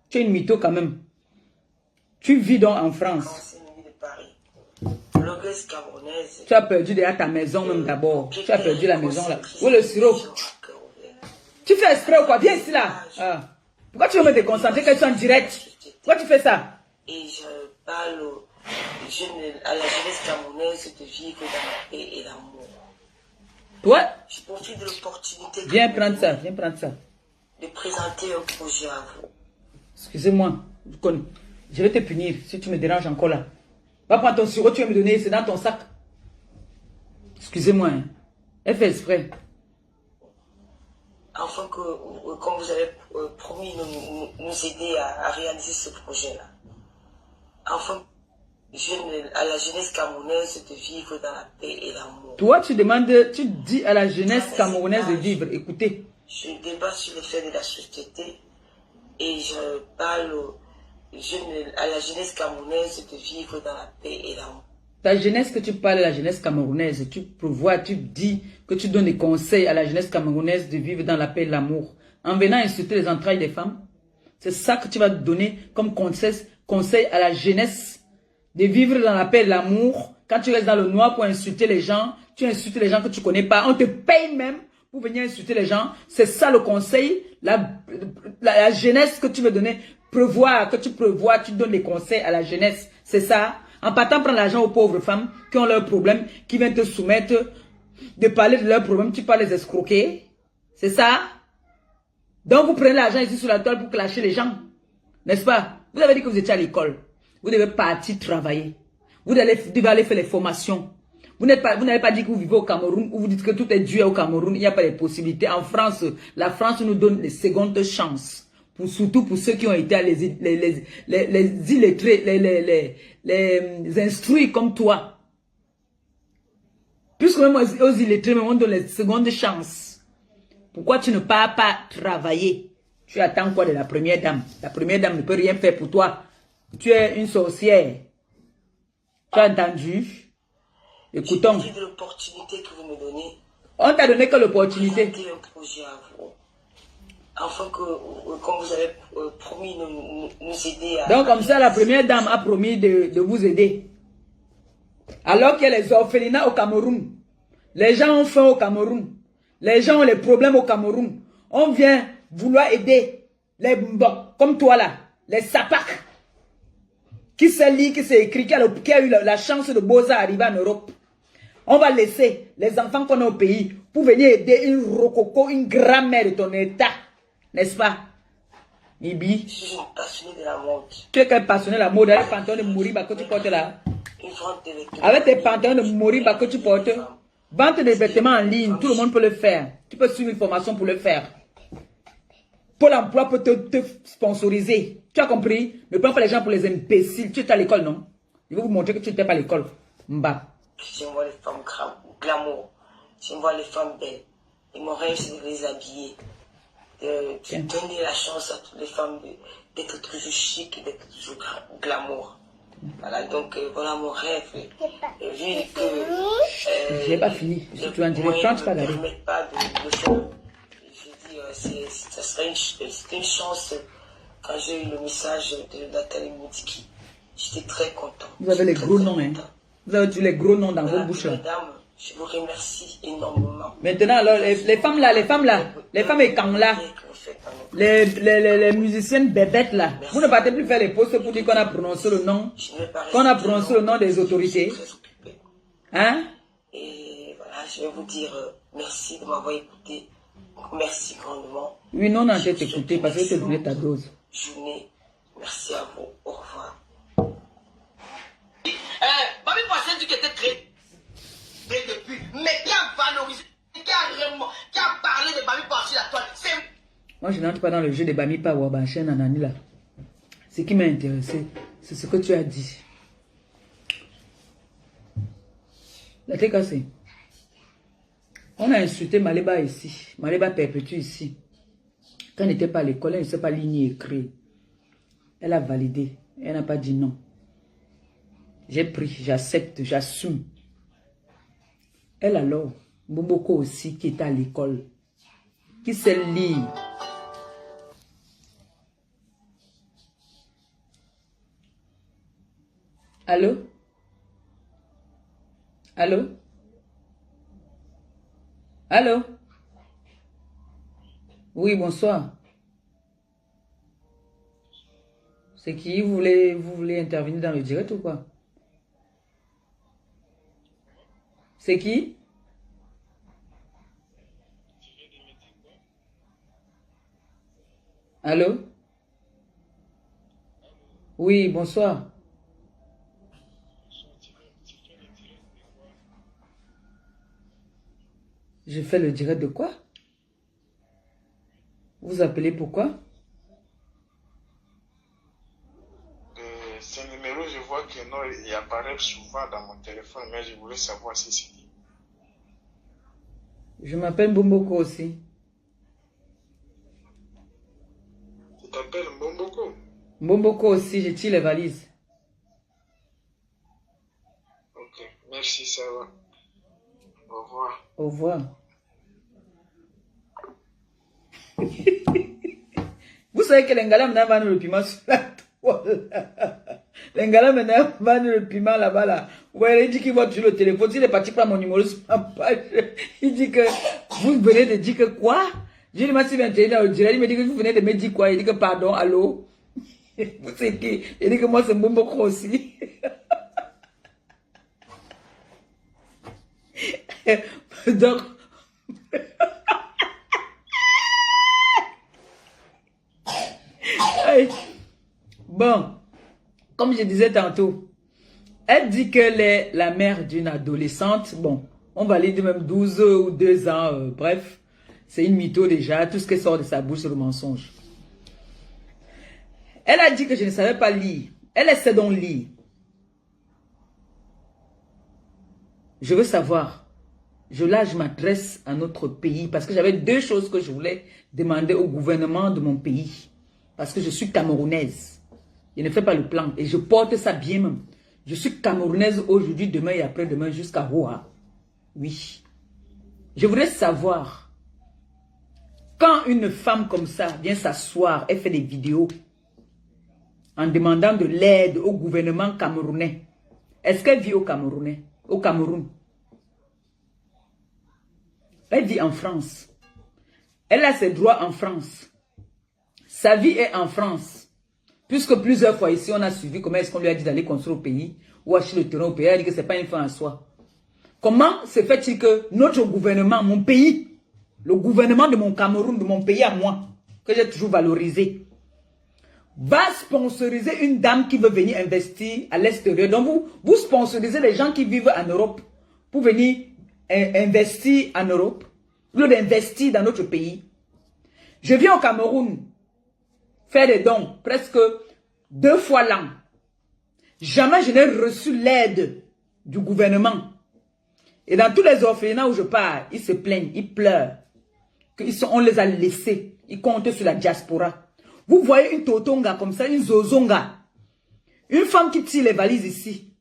Tu es une mytho quand même. Tu vis donc en France. Tu as perdu déjà ta maison même d'abord. Tu as perdu la maison là. Où est le sirop? Tu fais exprès ou quoi? Viens ici là. Ah. Pourquoi tu veux me déconcentrer quand tu es en direct? Pourquoi tu fais ça? Et je parle à la jeunesse camerounaise de vivre dans la paix et l'amour. Toi? Je profite de l'opportunité. Viens prendre ça, viens prendre ça. De présenter un projet à vous. Excusez-moi. Je vais te punir si tu me déranges encore là. Va prendre ton sirop, tu vas me donner, c'est dans ton sac. Excusez-moi. Hein. Elle fait exprès. Afin que, comme vous avez promis, nous aider à réaliser ce projet-là. Afin à la jeunesse camerounaise de vivre dans la paix et l'amour. Toi, tu demandes, tu dis à la jeunesse camerounaise de vivre. Écoutez. Je débat sur les faits de la société et je parle à la jeunesse camerounaise de vivre dans la paix et l'amour. Ta jeunesse que tu parles à la jeunesse camerounaise, tu prévois, tu dis que tu donnes des conseils à la jeunesse camerounaise de vivre dans la paix et l'amour. En venant insulter les entrailles des femmes, c'est ça que tu vas donner comme conseil à la jeunesse de vivre dans la paix et l'amour. Quand tu restes dans le noir pour insulter les gens, tu insultes les gens que tu ne connais pas, on te paye même pour venir insulter les gens. C'est ça le conseil, la jeunesse que tu veux donner. Tu donnes des conseils à la jeunesse. C'est ça. En partant prendre l'argent aux pauvres femmes qui ont leurs problèmes, qui viennent te soumettre, de parler de leurs problèmes, tu peux les escroquer. C'est ça. Donc vous prenez l'argent ici sur la toile pour clasher les gens. N'est-ce pas? Vous avez dit que vous étiez à l'école. Vous devez partir travailler. Vous devez aller faire les formations. Vous n'avez pas dit que vous vivez au Cameroun, où vous dites que tout est dû au Cameroun. Il n'y a pas de possibilités. En France, la France nous donne les secondes chances. Surtout pour ceux qui ont été les illettrés, les instruits comme toi. Puisque même aux illettrés, on donne les secondes chances. Pourquoi tu ne pars pas travailler? Tu attends quoi de la première dame? La première dame ne peut rien faire pour toi. Tu es une sorcière. Tu as entendu? Écoutons. Je profite de l'opportunité que vous me donnez. On t'a donné que l'opportunité. Un projet à vous. Afin que, comme vous avez promis, nous aider à... Donc comme ça, la première dame a promis de vous aider. Alors qu'il y a les orphelinats au Cameroun. Les gens ont faim au Cameroun. Les gens ont les problèmes au Cameroun. On vient vouloir aider les comme toi là, les sapak. Qui sait lire, qui sait écrire, qui a eu la chance de Beaux-Arts arriver en Europe. On va laisser les enfants qu'on a au pays pour venir aider une rococo, une grand-mère de ton état. N'est-ce pas? Mibi. Je suis une passionnée de la mode. Tu es quel passionné de la mode? Avec les pantalons de Moriba que tu portes là. Avec tes pantalons de Moriba que tu portes. Vente des vêtements en ligne, tout le monde peut le faire. Tu peux suivre une formation pour le faire. Pôle emploi peut te sponsoriser. Tu as compris? Ne prends pas les gens pour les imbéciles. Tu es à l'école, non? Je vais vous montrer que tu n'étais pas à l'école. Mba. J'envoie les femmes glamour. J'envoie les femmes belles. Et mon rêve, c'est de les habiller. de donner la chance à toutes les femmes d'être toujours chic et d'être toujours glamour. Voilà, donc voilà mon rêve. Et vu que J'ai pas fini. Si tu en dirais moyens 30, ne pas me d'aller. permettent pas de le faire, j'ai dit ça serait c'était une chance quand j'ai eu le message de Nathalie Moudiki. J'étais très content. Vous avez les Très, gros très noms, hein. content. Vous avez tous les gros noms dans Voilà, vos bouches. Là. madame, je vous remercie énormément. Maintenant, alors, les femmes là, les femmes écans là, les musiciennes bébêtes là, vous ne partez plus faire les posts pour dire qu'on a prononcé le nom, des autorités. Hein? Et voilà, je vais vous dire merci de m'avoir écouté. Merci grandement. Oui, non, on t'a écouté parce que tu te donnais ta dose. Journée. Merci à vous. Au revoir. Babi Passé dit qu'il était très depuis, mais qui a valorisé, qui a parlé de Babi Passé la toile, c'est... Moi, je n'entre pas dans le jeu des Bami Power, Banchen, Nanani là. Ce qui m'a intéressé, c'est ce que tu as dit. La t'es cassé. On a insulté Maléba ici. Maléba perpétue ici. Quand elle n'était pas à l'école, elle ne sait pas lire ni écrire. Elle a validé. Elle n'a pas dit non. J'ai pris, j'accepte, j'assume. Elle alors, Bomboko aussi, qui était à l'école, qui sait lire. Allô? Allô? Allô? Oui, bonsoir. C'est qui? Vous voulez intervenir dans le direct ou quoi? C'est qui? Allô? Oui, bonsoir. Je fais le direct de quoi? Vous appelez pourquoi? Ce numéro, je vois que non, il apparaît souvent dans mon téléphone, mais je voulais savoir si c'est qui. Je m'appelle Bomboko aussi. Tu t'appelles Mbomboko? Bomboko aussi, je tire les valises. Ok, merci, ça va. Au revoir. Au revoir. Vous savez que les Ngala maintenant vendent le piment sur la toile. Les Ngala maintenant vendent le piment là-bas là. Ouais, il dit qu'il voit toujours le téléphone. Il est parti prendre mon numéro sur ma page. Il dit que vous venez de dire que quoi? J'ai dit, moi, si 21 ans, il me dit que vous venez de me dire quoi? Il dit que pardon, allô? Vous savez qui? Il dit que moi, c'est Mbomboko aussi. Donc, bon, comme je disais tantôt, elle dit qu'elle est la mère d'une adolescente. Bon, on va lui dire même 12 ou 2 ans, bref, c'est une mytho déjà. Tout ce qui sort de sa bouche, c'est le mensonge. Elle a dit que je ne savais pas lire. Elle essaie donc lire. Je veux savoir. Je m'adresse à notre pays parce que j'avais 2 choses que je voulais demander au gouvernement de mon pays. Parce que je suis camerounaise. Je ne fais pas le plan et je porte ça bien même. Je suis camerounaise aujourd'hui, demain et après-demain jusqu'à Roa. Oui. Je voudrais savoir, quand une femme comme ça vient s'asseoir, elle fait des vidéos en demandant de l'aide au gouvernement camerounais. Est-ce qu'elle vit au Cameroun? Elle vit en France. Elle a ses droits en France. Sa vie est en France. Puisque plusieurs fois ici, on a suivi comment est-ce qu'on lui a dit d'aller construire au pays ou acheter le terrain au pays. Elle a dit que ce n'est pas une fin en soi. Comment se fait-il que notre gouvernement, mon pays, le gouvernement de mon Cameroun, de mon pays à moi, que j'ai toujours valorisé, va sponsoriser une dame qui veut venir investir à l'extérieur. Donc vous sponsorisez les gens qui vivent en Europe pour venir investir en Europe, au lieu d'investir dans notre pays. Je viens au Cameroun faire des dons presque 2 fois l'an. Jamais je n'ai reçu l'aide du gouvernement. Et dans tous les orphelinats où je pars, ils se plaignent, ils pleurent. On les a laissés. Ils comptent sur la diaspora. Vous voyez une totonga comme ça, une zozonga. Une femme qui tire les valises ici.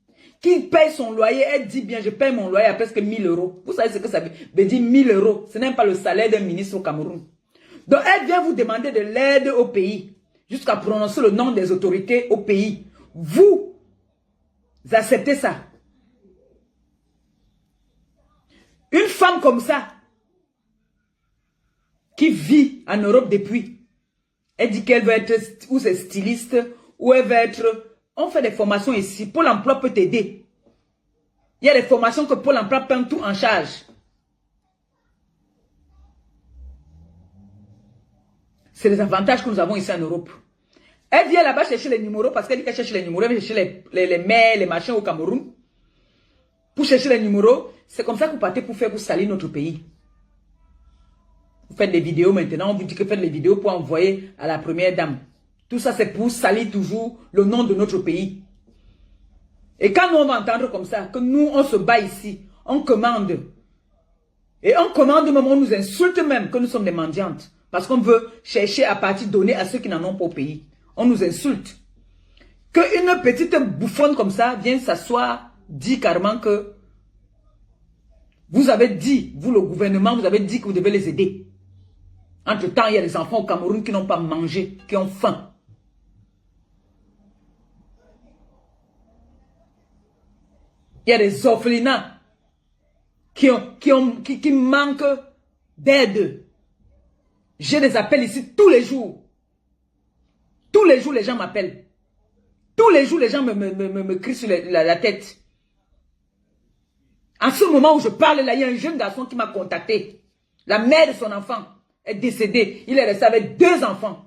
Qui paye son loyer, elle dit bien, je paye mon loyer à presque 1000 euros. Vous savez ce que ça veut dire 1000 euros. Ce n'est pas le salaire d'un ministre au Cameroun. Donc elle vient vous demander de l'aide au pays. Jusqu'à prononcer le nom des autorités au pays. Vous acceptez ça. Une femme comme ça, qui vit en Europe depuis, elle dit qu'elle veut être ou c'est styliste, ou elle veut être... On fait des formations ici. Pôle emploi peut t'aider. Il y a des formations que Pôle emploi prend tout en charge. C'est les avantages que nous avons ici en Europe. Elle vient là-bas chercher les numéros parce qu'elle dit qu'elle cherche les numéros. Elle vient chercher les mails, les machins au Cameroun. Pour chercher les numéros, c'est comme ça que vous partez pour salir notre pays. Vous faites des vidéos maintenant, on vous dit que faites les vidéos pour envoyer à la première dame. Tout ça, c'est pour salir toujours le nom de notre pays. Et quand nous, on va entendre comme ça, que nous, on se bat ici, on commande. Et on commande même, on nous insulte même que nous sommes des mendiantes. Parce qu'on veut chercher à partir donner à ceux qui n'en ont pas au pays. On nous insulte. Qu'une petite bouffonne comme ça vienne s'asseoir, dit carrément que vous avez dit, vous le gouvernement, vous avez dit que vous devez les aider. Entre-temps, il y a des enfants au Cameroun qui n'ont pas mangé, qui ont faim. Il y a des orphelinats qui manquent d'aide. J'ai des appels ici tous les jours. Tous les jours, les gens m'appellent. Tous les jours, les gens me crient sur la tête. En ce moment où je parle, là, il y a un jeune garçon qui m'a contacté. La mère de son enfant est décédée. Il est resté avec 2 enfants.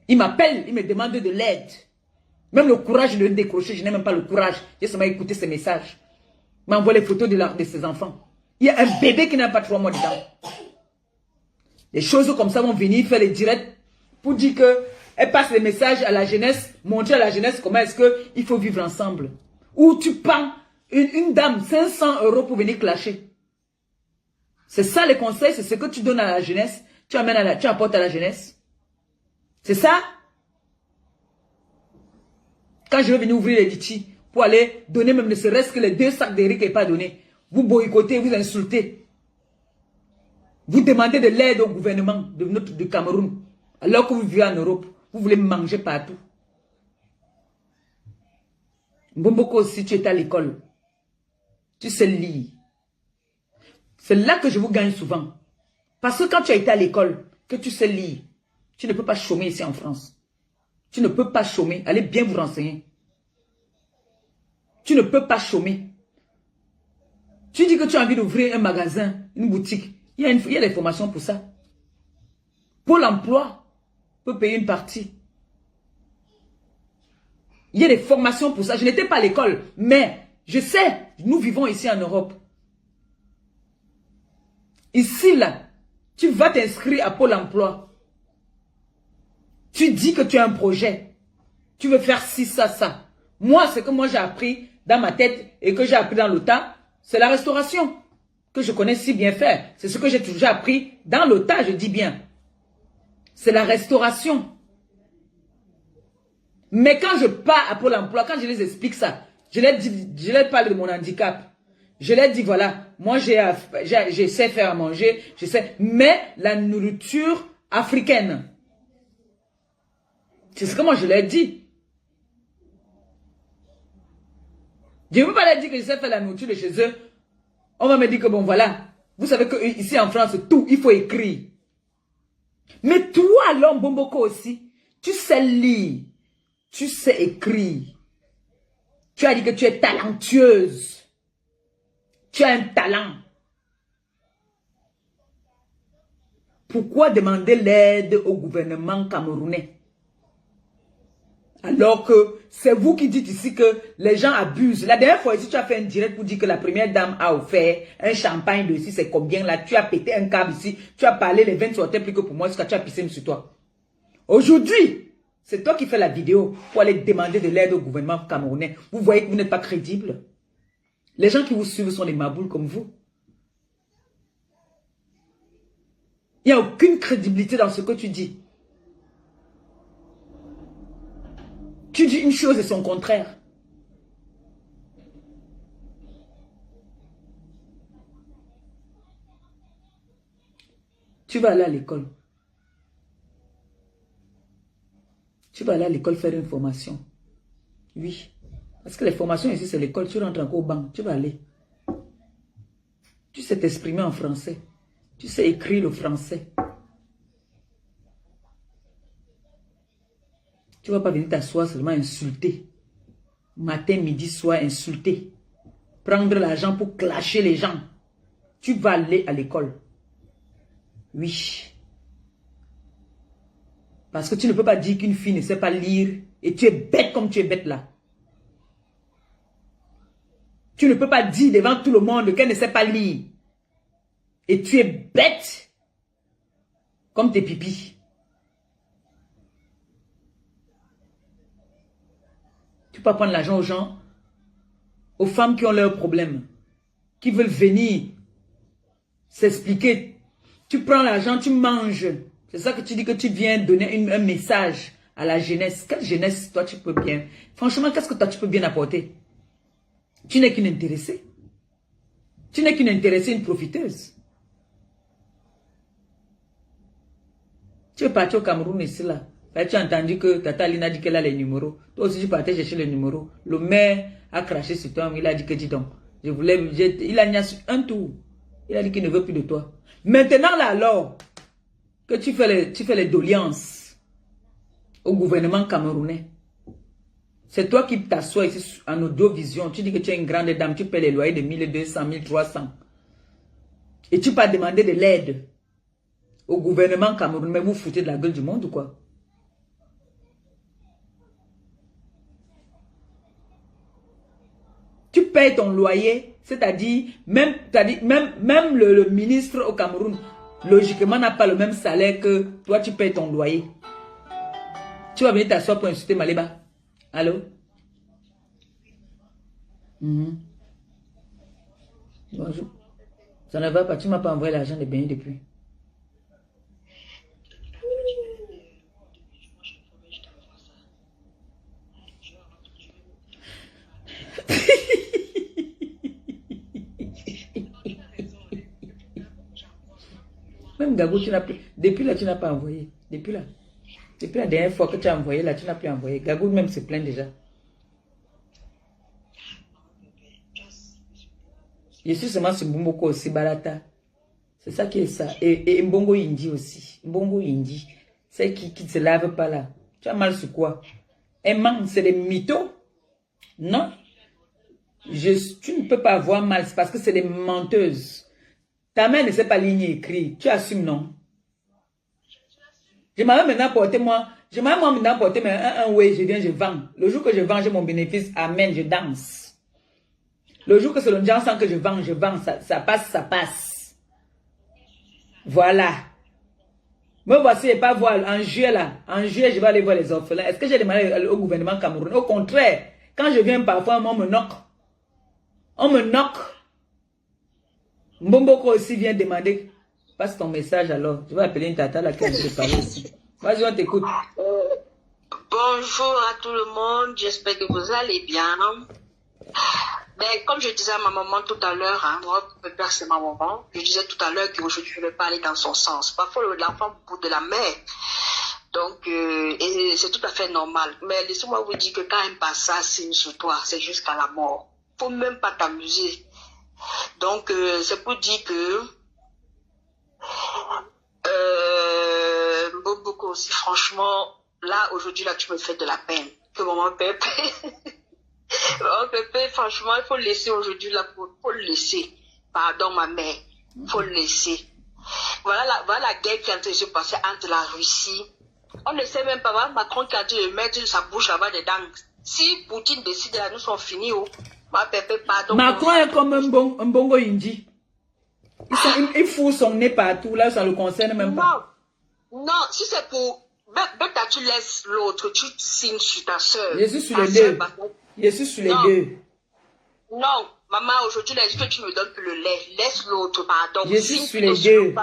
Il m'appelle, il me demande de l'aide. Même le courage de le décrocher, je n'ai même pas le courage. J'ai seulement écouté ses messages. Il m'envoie les photos de ses enfants. Il y a un bébé qui n'a pas 3 mois dedans. Les choses comme ça vont venir faire les directs pour dire qu'elle passe les messages à la jeunesse, montrer à la jeunesse comment est-ce qu'il faut vivre ensemble. Ou tu prends une dame 500 € pour venir clasher. C'est ça les conseils, c'est ce que tu donnes à la jeunesse, tu apportes à la jeunesse. C'est ça. Quand je vais venir ouvrir les litchis pour aller donner même ne serait-ce que les 2 sacs d'Eric qui n'est pas donné, vous boycottez, vous insultez. Vous demandez de l'aide au gouvernement du Cameroun, alors que vous vivez en Europe. Vous voulez manger partout. Mbomboko, si tu es à l'école, tu sais lire. C'est là que je vous gagne souvent. Parce que quand tu as été à l'école, que tu sais lire, tu ne peux pas chômer ici en France. Tu ne peux pas chômer. Allez bien vous renseigner. Tu ne peux pas chômer. Tu dis que tu as envie d'ouvrir un magasin, une boutique. Il y a des formations pour ça. Pôle emploi peut payer une partie. Il y a des formations pour ça. Je n'étais pas à l'école, mais je sais, nous vivons ici en Europe. Ici, là, tu vas t'inscrire à Pôle emploi. Tu dis que tu as un projet. Tu veux faire ci, ça, ça. Moi, ce que moi j'ai appris dans ma tête et que j'ai appris dans l'OTA, c'est la restauration. Que je connais si bien faire. C'est ce que j'ai toujours appris dans l'OTA, je dis bien. C'est la restauration. Mais quand je pars à Pôle emploi, quand je les explique ça, je leur parle de mon handicap. Je leur dis, voilà, moi je sais faire à manger, je sais, mais la nourriture africaine. C'est ce que moi je leur dis. Je ne veux pas leur dire que je sais faire la nourriture de chez eux. On va me dire que bon voilà, vous savez que ici en France, tout, il faut écrire. Mais toi, l'homme Bomboko aussi, tu sais lire, tu sais écrire. Tu as dit que tu es talentueuse. Tu as un talent. Pourquoi demander l'aide au gouvernement camerounais? Alors que c'est vous qui dites ici que les gens abusent. La dernière fois ici, tu as fait un direct pour dire que la première dame a offert un champagne de ici, c'est combien là? Tu as pété un câble ici, tu as parlé, les 20 sortaient plus que pour moi, jusqu'à tu as pissé sur toi. Aujourd'hui, c'est toi qui fais la vidéo pour aller demander de l'aide au gouvernement camerounais. Vous voyez que vous n'êtes pas crédible. Les gens qui vous suivent sont des maboules comme vous. Il n'y a aucune crédibilité dans ce que tu dis. Tu dis une chose et son contraire. Tu vas aller à l'école. Tu vas aller à l'école faire une formation. Oui. Parce que les formations ici, c'est l'école. Tu rentres encore au banc. Tu vas aller. Tu sais t'exprimer en français. Tu sais écrire le français. Tu ne vas pas venir t'asseoir seulement insulter. Matin, midi, soir, insulter. Prendre l'argent pour clasher les gens. Tu vas aller à l'école. Oui. Parce que tu ne peux pas dire qu'une fille ne sait pas lire et tu es bête comme tu es bête là. Tu ne peux pas dire devant tout le monde qu'elle ne sait pas lire. Et tu es bête comme tes pipis. Tu peux pas prendre l'argent aux gens, aux femmes qui ont leurs problèmes, qui veulent venir s'expliquer. Tu prends l'argent, tu manges. C'est ça que tu dis que tu viens donner un message à la jeunesse. Quelle jeunesse toi tu peux bien? Franchement, qu'est-ce que toi tu peux bien apporter? Tu n'es qu'une intéressée. Tu n'es qu'une intéressée, une profiteuse. Tu es parti au Cameroun ici là. Tu as entendu que Tata Lina dit qu'elle a les numéros. Toi aussi tu partais chercher les numéros. Le maire a craché sur toi. Il a dit que dis donc. Il a nié un tour. Il a dit qu'il ne veut plus de toi. Maintenant là alors que tu fais les doléances au gouvernement camerounais. C'est toi qui t'assois ici en audiovision. Tu dis que tu es une grande dame. Tu paies les loyers de 1200, 1300. Et tu peux demander de l'aide au gouvernement camerounais. Mais vous foutez de la gueule du monde ou quoi? Tu payes ton loyer. C'est-à-dire, même le ministre au Cameroun, logiquement, n'a pas le même salaire que toi, tu payes ton loyer. Tu vas venir t'asseoir pour insulter Maléba. Allô? Bonjour. Ça ne va pas, tu ne m'as pas envoyé l'argent de baigner depuis. Même Gagou, tu n'as plus. Depuis là, tu n'as pas envoyé. Depuis la dernière fois que tu as envoyé, là, tu n'as plus envoyé. Gagou même se plaint déjà. Je suis seulement sur Mbomboko aussi, Barata. C'est ça qui est ça. Et Mbongo Indi aussi. Mbongo Indi. C'est qui ne se lave pas là. Tu as mal sur quoi? Un manque, c'est des mythos? Non. Tu ne peux pas avoir mal, c'est parce que c'est des menteuses. Ta mère ne sait pas lire ni écrire. Tu assumes, non? Je m'avais maintenant porté moi. Je m'avais maintenant porté oui, je viens, je vends. Le jour que je vends, j'ai mon bénéfice. Amen, je danse. Le jour que c'est le gens que je vends, ça passe, ça passe. Voilà. Me voici et pas voir en juillet là. En juillet, je vais aller voir les orphelins. Est-ce que j'ai demandé au gouvernement camerounais? Au contraire, quand je viens parfois, on me knock. On me knock. Mbomboko aussi vient demander. Passe ton message alors. Je vais appeler une tata là qui vient de parler ici. Vas-y, on t'écoute. Bonjour à tout le monde. J'espère que vous allez bien. Ben, comme je disais à ma maman tout à l'heure, hein, moi, mon père c'est ma maman, je disais tout à l'heure qu'aujourd'hui je ne vais pas aller dans son sens. Parfois l'enfant bout de la mère. Donc, et c'est tout à fait normal. Mais laissez-moi vous dire que quand un passage signe sur toi, c'est jusqu'à la mort. Faut même pas t'amuser. Donc, c'est pour dire que beaucoup aussi, franchement, là, aujourd'hui, là, tu me fais de la peine. Que maman Pépé, maman Pépé, franchement, il faut le laisser aujourd'hui, là, faut le laisser. Pardon, ma mère, faut le laisser. Voilà la guerre qui est en train de se passer entre la Russie. On ne sait même pas, voilà, Macron qui a dû mettre sa bouche là-bas dedans. Si Poutine décide, là, nous sommes finis, oh. Ma Pépé, pardon. Macron est comme un bongo indi. Il fout son nez partout, là, ça ne le concerne même pas. Non, si c'est pour... tu laisses l'autre, tu signes sur ta soeur. Je suis sur les deux. Je suis sur les deux. Non, maman, aujourd'hui, là, est-ce que tu me donnes plus le lait? Laisse l'autre, pardon. Je suis sur les deux.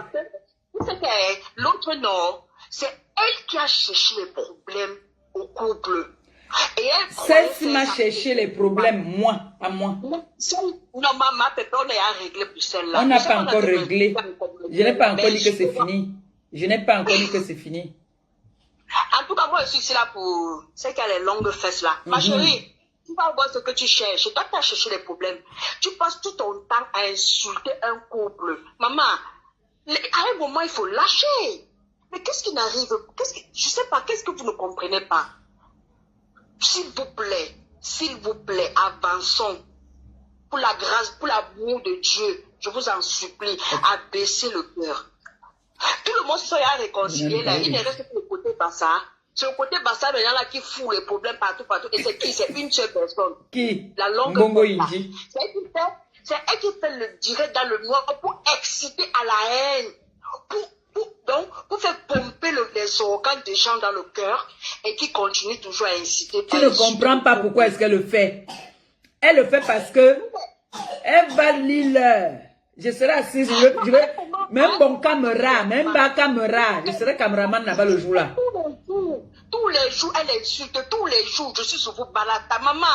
Vous C'est que l'autre non, c'est elle qui a cherché les problèmes au couple. Et elle Celle-ci m'a cherché les problèmes, moi, à moi. Non, maman, Pépé, on est à régler pour celle-là. On n'a pas encore réglé. Je n'ai pas encore dit que c'est fini. Je n'ai pas encore dit que c'est fini. En tout cas, moi, je suis ici là pour celle qui a les longues fesses là. Ma chérie, tu vas voir ce que tu cherches. Toi, tu as cherché les problèmes. Tu passes tout ton temps à insulter un couple. Maman, à un moment, il faut lâcher. Mais qu'est-ce qui n'arrive? Je sais pas, qu'est-ce que vous ne comprenez pas? S'il vous plaît, avançons. Pour la grâce, pour l'amour de Dieu, je vous en supplie, abaissez le cœur. Tout le monde se soit réconcilié là. Il ne reste que le côté Bassa. C'est le côté Bassa maintenant là qui fout les problèmes partout. Et c'est qui? C'est une seule personne. Qui? La longue Bongo là. Iji. C'est elle qui fait le direct dans le noir pour exciter à la haine. Pour faire pomper les organes des gens dans le cœur et qui continue toujours à inciter. Tu ne comprends pas pourquoi est-ce qu'elle le fait. Elle le fait parce que elle va lire. Je serai assise, je vais, même bon caméra, même bas caméra, je serai caméraman là-bas le jour là. Tous les jours, elle insulte, tous les jours, je suis sur vous balade. Ta maman,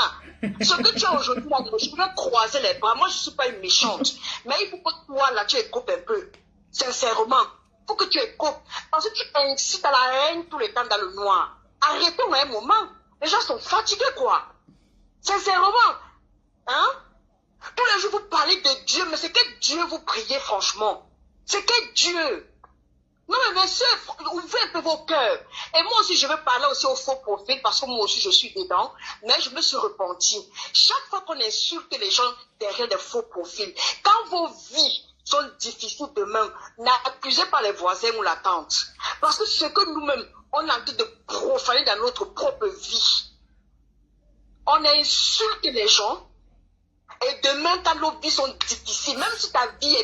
ce que tu as aujourd'hui là, je vais croiser les bras. Moi, je ne suis pas une méchante. Mais il faut que toi là, tu écoutes un peu. Sincèrement, il faut que tu écoutes. Parce que tu incites à la haine tout le temps dans le noir. Arrêtons un moment. Les gens sont fatigués, quoi. Sincèrement. Hein? Tous les jours, vous parlez de Dieu, mais c'est quel Dieu vous priez, franchement? C'est quel Dieu? Non, mais monsieur, ouvrez un peu vos cœurs. Et moi aussi, je vais parler aussi au faux prophète, parce que moi aussi, je suis dedans, mais je me suis repentie. Chaque fois qu'on insulte les gens derrière des faux profils, quand vos vies sont difficiles demain, n'accusez pas les voisins ou la tante. Parce que ce que nous-mêmes, on a en train de profaner dans notre propre vie. On insulte les gens, et demain, quand nos vies sont difficiles, même si ta vie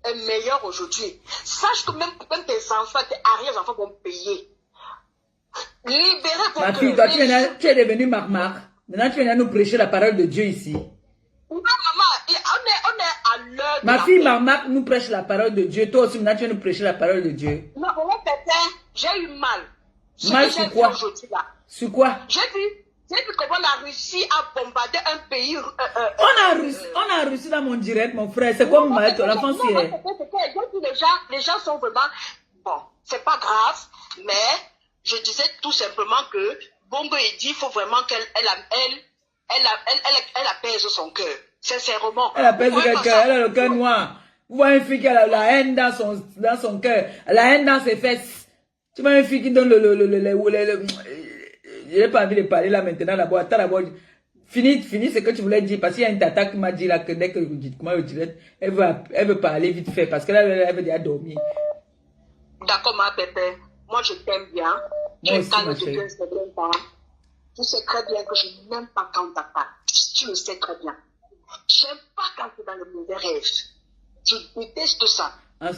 est meilleure aujourd'hui, sache que même tes enfants, tes arrière-enfants vont payer. Libérez vos Ma fille, toi, tu es devenue marmar. Maintenant, tu viens nous prêcher la parole de Dieu ici. Oui, maman, on est à l'heure de Ma fille Marmac nous prêche la parole de Dieu. Toi aussi, maintenant, tu viens nous prêcher la parole de Dieu. Non, j'ai eu mal. Mal sur quoi? Sur quoi? J'ai vu comment la Russie a bombardé un pays. On a reçu dans mon direct, mon frère. C'est quoi, ma ton enfant si les gens sont vraiment. Bon, c'est pas grave, mais je disais tout simplement que Bongo dit il faut vraiment qu'elle apaise son cœur. Sincèrement. Elle apaise quelqu'un, elle a le cœur noir. Vous voyez une fille qui a la haine dans son cœur, la haine dans ses fesses. Tu vois une fille qui donne je n'ai pas envie de parler là maintenant d'abord. Attends d'abord. Finis ce que tu voulais dire. Parce qu'il y a une tata qui m'a dit là que dès que je dis comment je dirais, elle veut parler vite fait. Parce qu'elle elle veut déjà dormir. D'accord, ma pépé. Moi je t'aime bien. Moi aussi, ma chérie. Tu sais très bien que je n'aime pas quand tu parles. Tu le sais très bien. Je n'aime pas quand tu es dans le mauvais rêve. Je déteste ça. En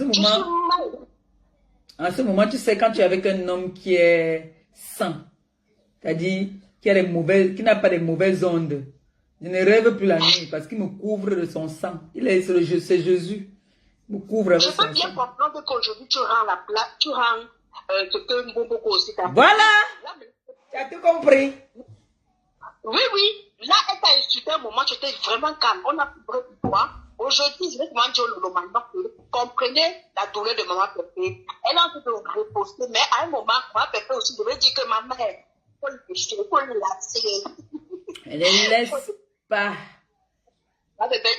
ce moment, tu sais, quand tu es avec un homme qui est sain, c'est-à-dire qui n'a pas de mauvaises ondes, je ne rêve plus la nuit parce qu'il me couvre de son sang. C'est Jésus. Il me couvre avec son sang. Je peux bien comprendre qu'aujourd'hui, tu rends la place, tu rends ce que Mboko aussi t'a fait. Voilà! Tu as tout compris. Oui. Là, elle t'a insulté un moment, tu étais vraiment calme. On a plus de toi. Aujourd'hui, je vais te demander au moment que comprenez la douleur de maman Pépé. Elle a envie de reposter, mais à un moment, maman Pépé aussi devait dire que ma mère, il faut le lasser. Elle ne laisse pas. Maman Pépé,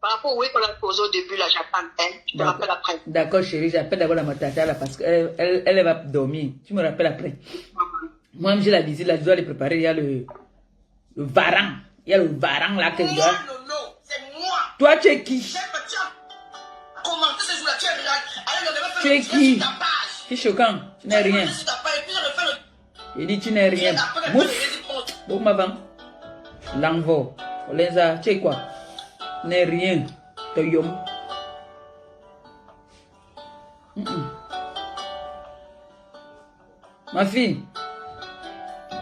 par rapport au oui qu'on a posé au début, là, j'attends. Je te rappelle après. D'accord, chérie, j'appelle d'abord la matata là parce qu'elle va dormir. Tu me rappelles après. Moi, j'ai la visite là, je dois les préparer. Il y a le varan. Il y a le varan là que je dois. Non, c'est moi. Toi, tu es qui? Comment ce jour-là, tu es rien. Tu es qui? C'est choquant. Tu n'es rien. Il dit tu n'es rien. Mouf. Bon, maman. L'envoi. Olenza, tu es quoi? Tu n'es rien. Toyom. Ma fille.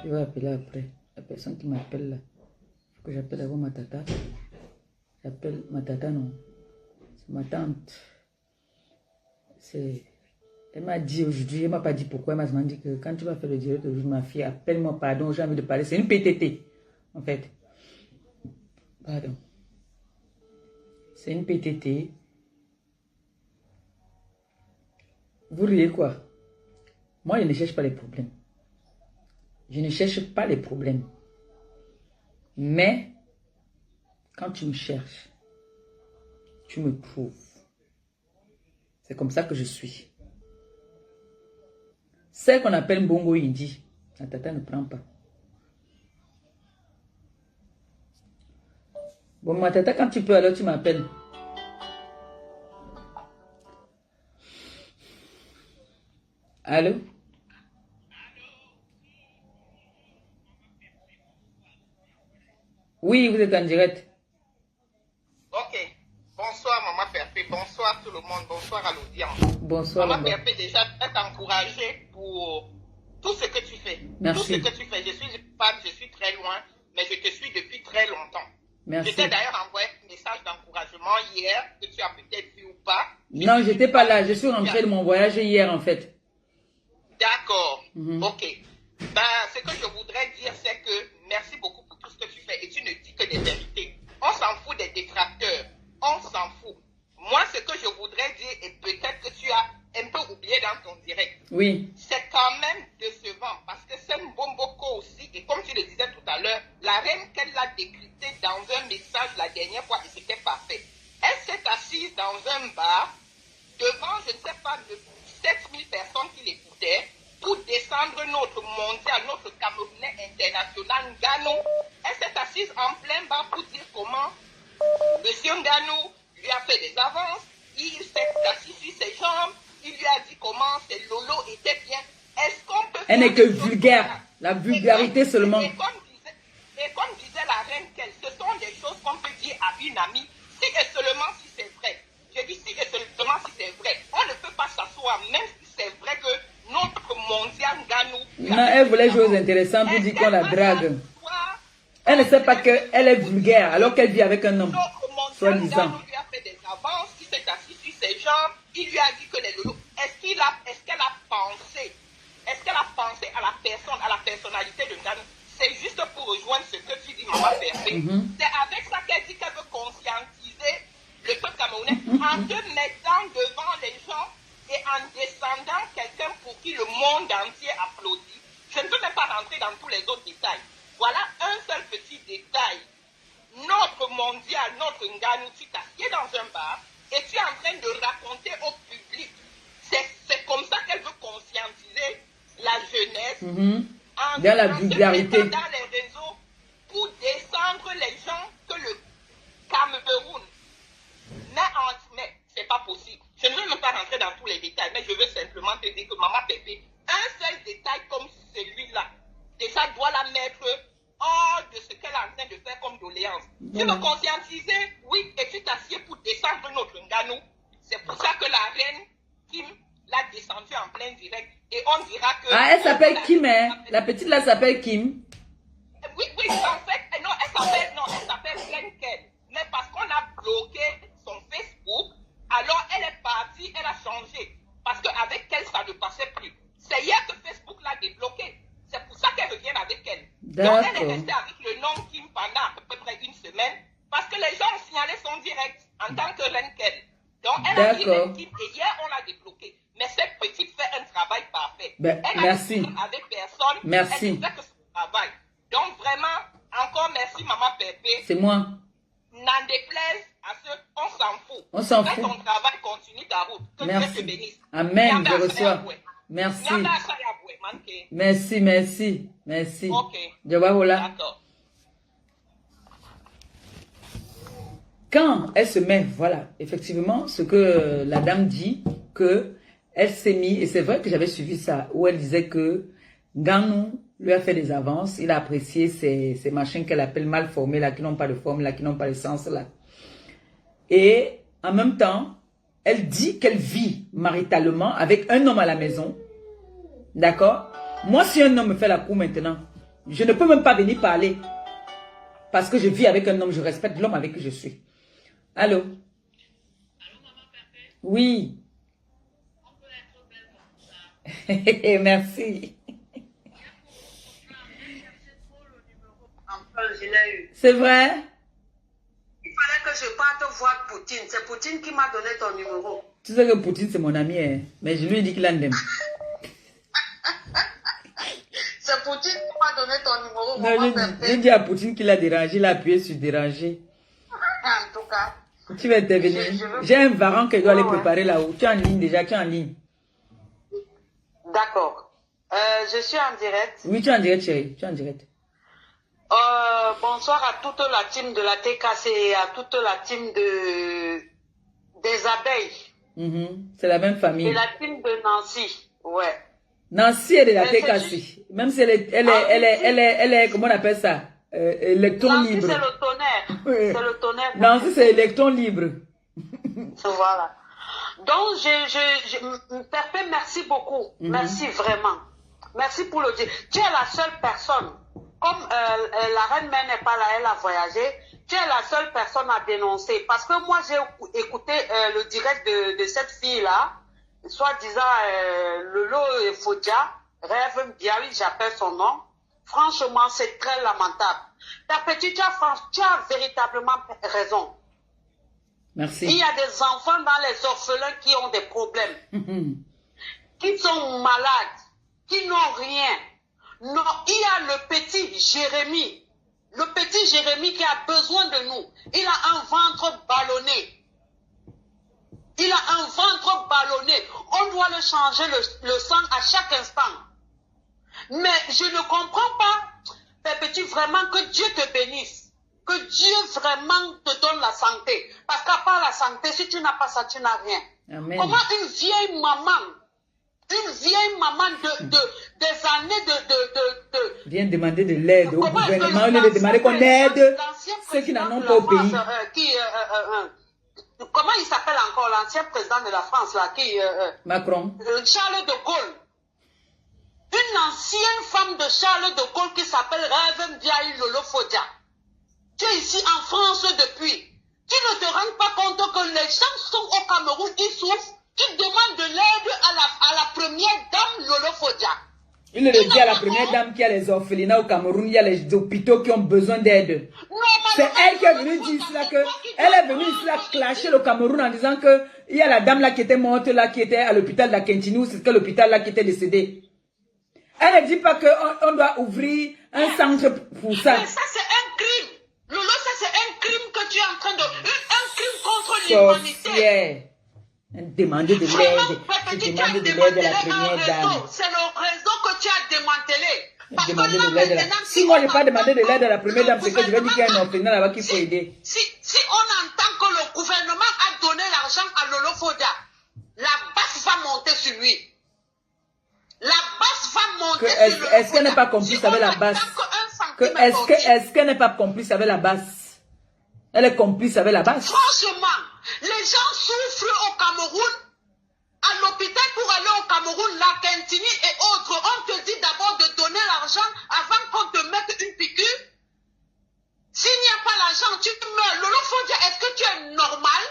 Je vais appeler après. La personne qui m'appelle là. Il faut que j'appelle d'abord ma tata. J'appelle ma tata, non. C'est ma tante. C'est Elle m'a dit aujourd'hui, elle m'a pas dit pourquoi, elle m'a dit que quand tu vas faire le direct aujourd'hui, ma fille, appelle-moi, pardon, j'ai envie de parler. C'est une PTT, en fait. Pardon. C'est une PTT. Vous riez quoi? Moi, je ne cherche pas les problèmes. Je ne cherche pas les problèmes. Mais, quand tu me cherches, tu me trouves. C'est comme ça que je suis. Celle qu'on appelle Mbongo Indi, la tata ne prend pas. Bon, ma tata, quand tu peux, alors tu m'appelles. Allô? Oui, vous êtes en direct. Ok. Bonsoir, Maman Perpé. Bonsoir tout le monde. Bonsoir à l'audience. Bonsoir, Maman Maman. Perpé, déjà, être encouragée pour tout ce que tu fais. Merci. Tout ce que tu fais. Je suis une femme, je suis très loin, mais je te suis depuis très longtemps. Merci. Je t'ai d'ailleurs envoyé un message d'encouragement hier, que tu as peut-être vu ou pas. Non, je n'étais pas là. Je suis rentrée de mon voyage hier, en fait. D'accord. Mhm. Ok. Ben, ce que je voudrais dire, c'est que merci beaucoup pour tout ce que tu fais. Et tu ne dis que des vérités. On s'en fout des détracteurs. On s'en fout. Moi, ce que je voudrais dire, et peut-être que tu as un peu oublié dans ton direct, Oui. c'est quand même décevant. Parce que c'est Mbomboko aussi. Et comme tu le disais tout à l'heure, la reine qu'elle l'a décrypté dans un message la dernière fois, et c'était parfait. Elle s'est assise dans un bar, devant, je ne sais pas, 7000 personnes qui l'écoutaient, pour descendre notre mondial, notre Camerounais international, Nganou. Elle s'est assise en plein bar pour dire comment Monsieur Nganou lui a fait des avances, il s'est assis sur ses jambes, il lui a dit comment ses lolos étaient bien. Est-ce qu'on peut Elle faire n'est que des choses vulgaire. comme ça? La vulgarité seulement. Et comme disait la reine qu'elle, ce sont des choses qu'on peut dire à une amie, si et seulement si c'est vrai. Je dis si et seulement si c'est vrai. On ne peut pas s'asseoir, même si c'est vrai que notre mondial Nganou. Non, elle voulait jouer aux intéressantes pour dire qu'on la drague. Elle ne sait pas qu'elle est vulgaire alors qu'elle vit avec un homme. Notre Soit mondial disant. Nganou lui a fait des avances, il s'est assis sur ses jambes, il lui a dit que les loulous. Est-ce qu'elle a pensé à la personne, à la personnalité de Nganou? C'est juste pour rejoindre ce que tu dis, Maman Perpé. C'est avec ça qu'elle dit qu'elle veut conscientiser le peuple camerounais en te mettant devant les gens et en descendant quelqu'un pour qui le monde entier applaudit. Je ne veux même pas rentrer dans tous les autres détails. Voilà un seul petit détail. Notre mondial, notre Nganou, tu t'assieds dans un bar et tu es en train de raconter au public. C'est comme ça qu'elle veut conscientiser la jeunesse. En Dans la se vulgarité. mettant dans les réseaux pour descendre les gens que le Cameroun. Mais c'est pas possible. Je ne veux même pas rentrer dans tous les détails, mais je veux simplement te dire que Maman Pépé, un seul détail comme celui-là, déjà doit la mettre hors de ce qu'elle est en train de faire comme doléance. Tu veux conscientiser, oui, et tu t'assieds pour descendre notre Nganou. C'est pour ça que la reine Kim l'a descendu en plein direct. Et on dira que... Ah, elle s'appelle Kim, hein? La petite là s'appelle Kim. Oui, en fait, non, elle s'appelle Renkel. Mais parce qu'on a bloqué son Facebook, alors elle est partie, elle a changé. Parce qu'avec elle, ça ne passait plus. C'est hier que Facebook l'a débloqué. C'est pour ça qu'elle revient avec elle. Donc elle est restée avec le nom Kim pendant à peu près une semaine. Parce que les gens ont signalé son direct en tant que Renkel. Donc elle a dit Renkim et hier on l'a débloqué. Mais cette petite fait un travail parfait. Ben, elle merci. a dit avec personne. Merci. Elle fait que son travail. Donc vraiment, encore merci Maman Pépé. C'est moi. N'en déplaise à ceux, on s'en fout. On s'en Fais fout. ton travail, continue ta route. Que Merci. Dieu te bénisse. Amen, je reçois. Merci. Merci. Merci. Ok. Je vois voilà. D'accord. Quand elle se met, voilà, effectivement, ce que la dame dit, que elle s'est mise, et c'est vrai que j'avais suivi ça, où elle disait que Nganou lui a fait des avances, il a apprécié ces machins qu'elle appelle mal formés, là, qui n'ont pas de forme, là, qui n'ont pas de sens, là. Et en même temps, elle dit qu'elle vit maritalement avec un homme à la maison. D'accord? Moi, si un homme me fait la cour maintenant, je ne peux même pas venir parler. Parce que je vis avec un homme, je respecte l'homme avec qui je suis. Allô? Allô, Maman Pépé? Oui. On peut être belle comme Merci. Enfin, je l'ai eu. C'est vrai? Il fallait que je parte voir Poutine. C'est Poutine qui m'a donné ton numéro. Tu sais que Poutine, c'est mon ami, hein? Mais je lui ai dit qu'il en aime. C'est Poutine qui m'a donné ton numéro. Non, je dis à Poutine qu'il a dérangé, il a appuyé sur déranger. En tout cas. Tu vas intervenir. J'ai un varan que je dois aller préparer là-haut. Tu es en ligne déjà, tu es en ligne. D'accord. Je suis en direct. Oui, tu es en direct, chérie. Tu es en direct. Bonsoir à toute la team de la TKC et à toute la team des abeilles. C'est la même famille. Et la team de Nancy. Ouais. Nancy est de la TKC. Même si elle est, comment on appelle ça? Électron Nancy, libre. c'est le tonnerre. Oui. C'est le tonnerre. Nancy, c'est électron libre. Voilà. Donc, Perpé, merci beaucoup. Merci vraiment. Merci pour le dire. Tu es la seule personne, comme la reine mère n'est pas là, elle a voyagé, tu es la seule personne à dénoncer. Parce que moi, j'ai écouté le direct de cette fille-là, soi-disant Lolo Fodia, Rêve Biawi, j'appelle son nom. Franchement, c'est très lamentable. Ta petite, tu as véritablement raison. Merci. Il y a des enfants dans les orphelins qui ont des problèmes, qui sont malades, qui n'ont rien. Non, il y a le petit Jérémy. Le petit Jérémy qui a besoin de nous. Il a un ventre ballonné. Il a un ventre ballonné. On doit le changer le sang à chaque instant. Mais je ne comprends pas, petit, vraiment que Dieu te bénisse. Que Dieu vraiment te donne la santé. Parce qu'à part la santé, si tu n'as pas ça, tu n'as rien. Amen. Comment une vieille maman des années vient demander de l'aide au gouvernement, au lieu de demander qu'on aide ceux qui n'en ont pas au pays. Comment il s'appelle encore l'ancien président de la France là, Macron. Charles de Gaulle. Une ancienne femme de Charles de Gaulle qui s'appelle Rêve Ndiaye Lolo Fodia. Tu es ici en France depuis. Tu ne te rends pas compte que les gens sont au Cameroun, ils souffrent. Tu demandes de l'aide à la première dame Lolo Fodia. Il le dit à la première dame qui a les orphelinats au Cameroun, il y a les hôpitaux qui ont besoin d'aide. C'est elle qui est venue dire cela, elle est venue ici là clasher le Cameroun en disant que il y a la dame là qui était morte là, qui était à l'hôpital de la Quintini, c'est que l'hôpital là qui était décédé. Elle ne dit pas qu'on doit ouvrir un centre pour ça. Mais ça c'est un crime. Lolo, ça c'est un crime que tu es en train de... Un crime contre l'humanité. Demander de l'aide. Demander de l'aide à la première dame. C'est le réseau que tu as démantelé. Demander de l'aide à la... Si moi je n'ai pas demandé de l'aide à la première dame, c'est que je vais dire qu'il y a un orphelinat là-bas qu'il faut aider. Si on entend que le gouvernement a donné l'argent à Lolo Fodia, la basse va monter sur lui. La basse va monter sur lui. Est-ce qu'elle n'est pas complice avec la basse? Est-ce qu'elle n'est pas complice avec la basse? Elle est complice avec la basse. Franchement, les gens souffrent au Cameroun. À l'hôpital pour aller au Cameroun, la Quintini et autres, on te dit d'abord de donner l'argent avant qu'on te mette une piqûre. S'il n'y a pas l'argent, tu meurs. Lolo Fodia, est-ce que tu es normal?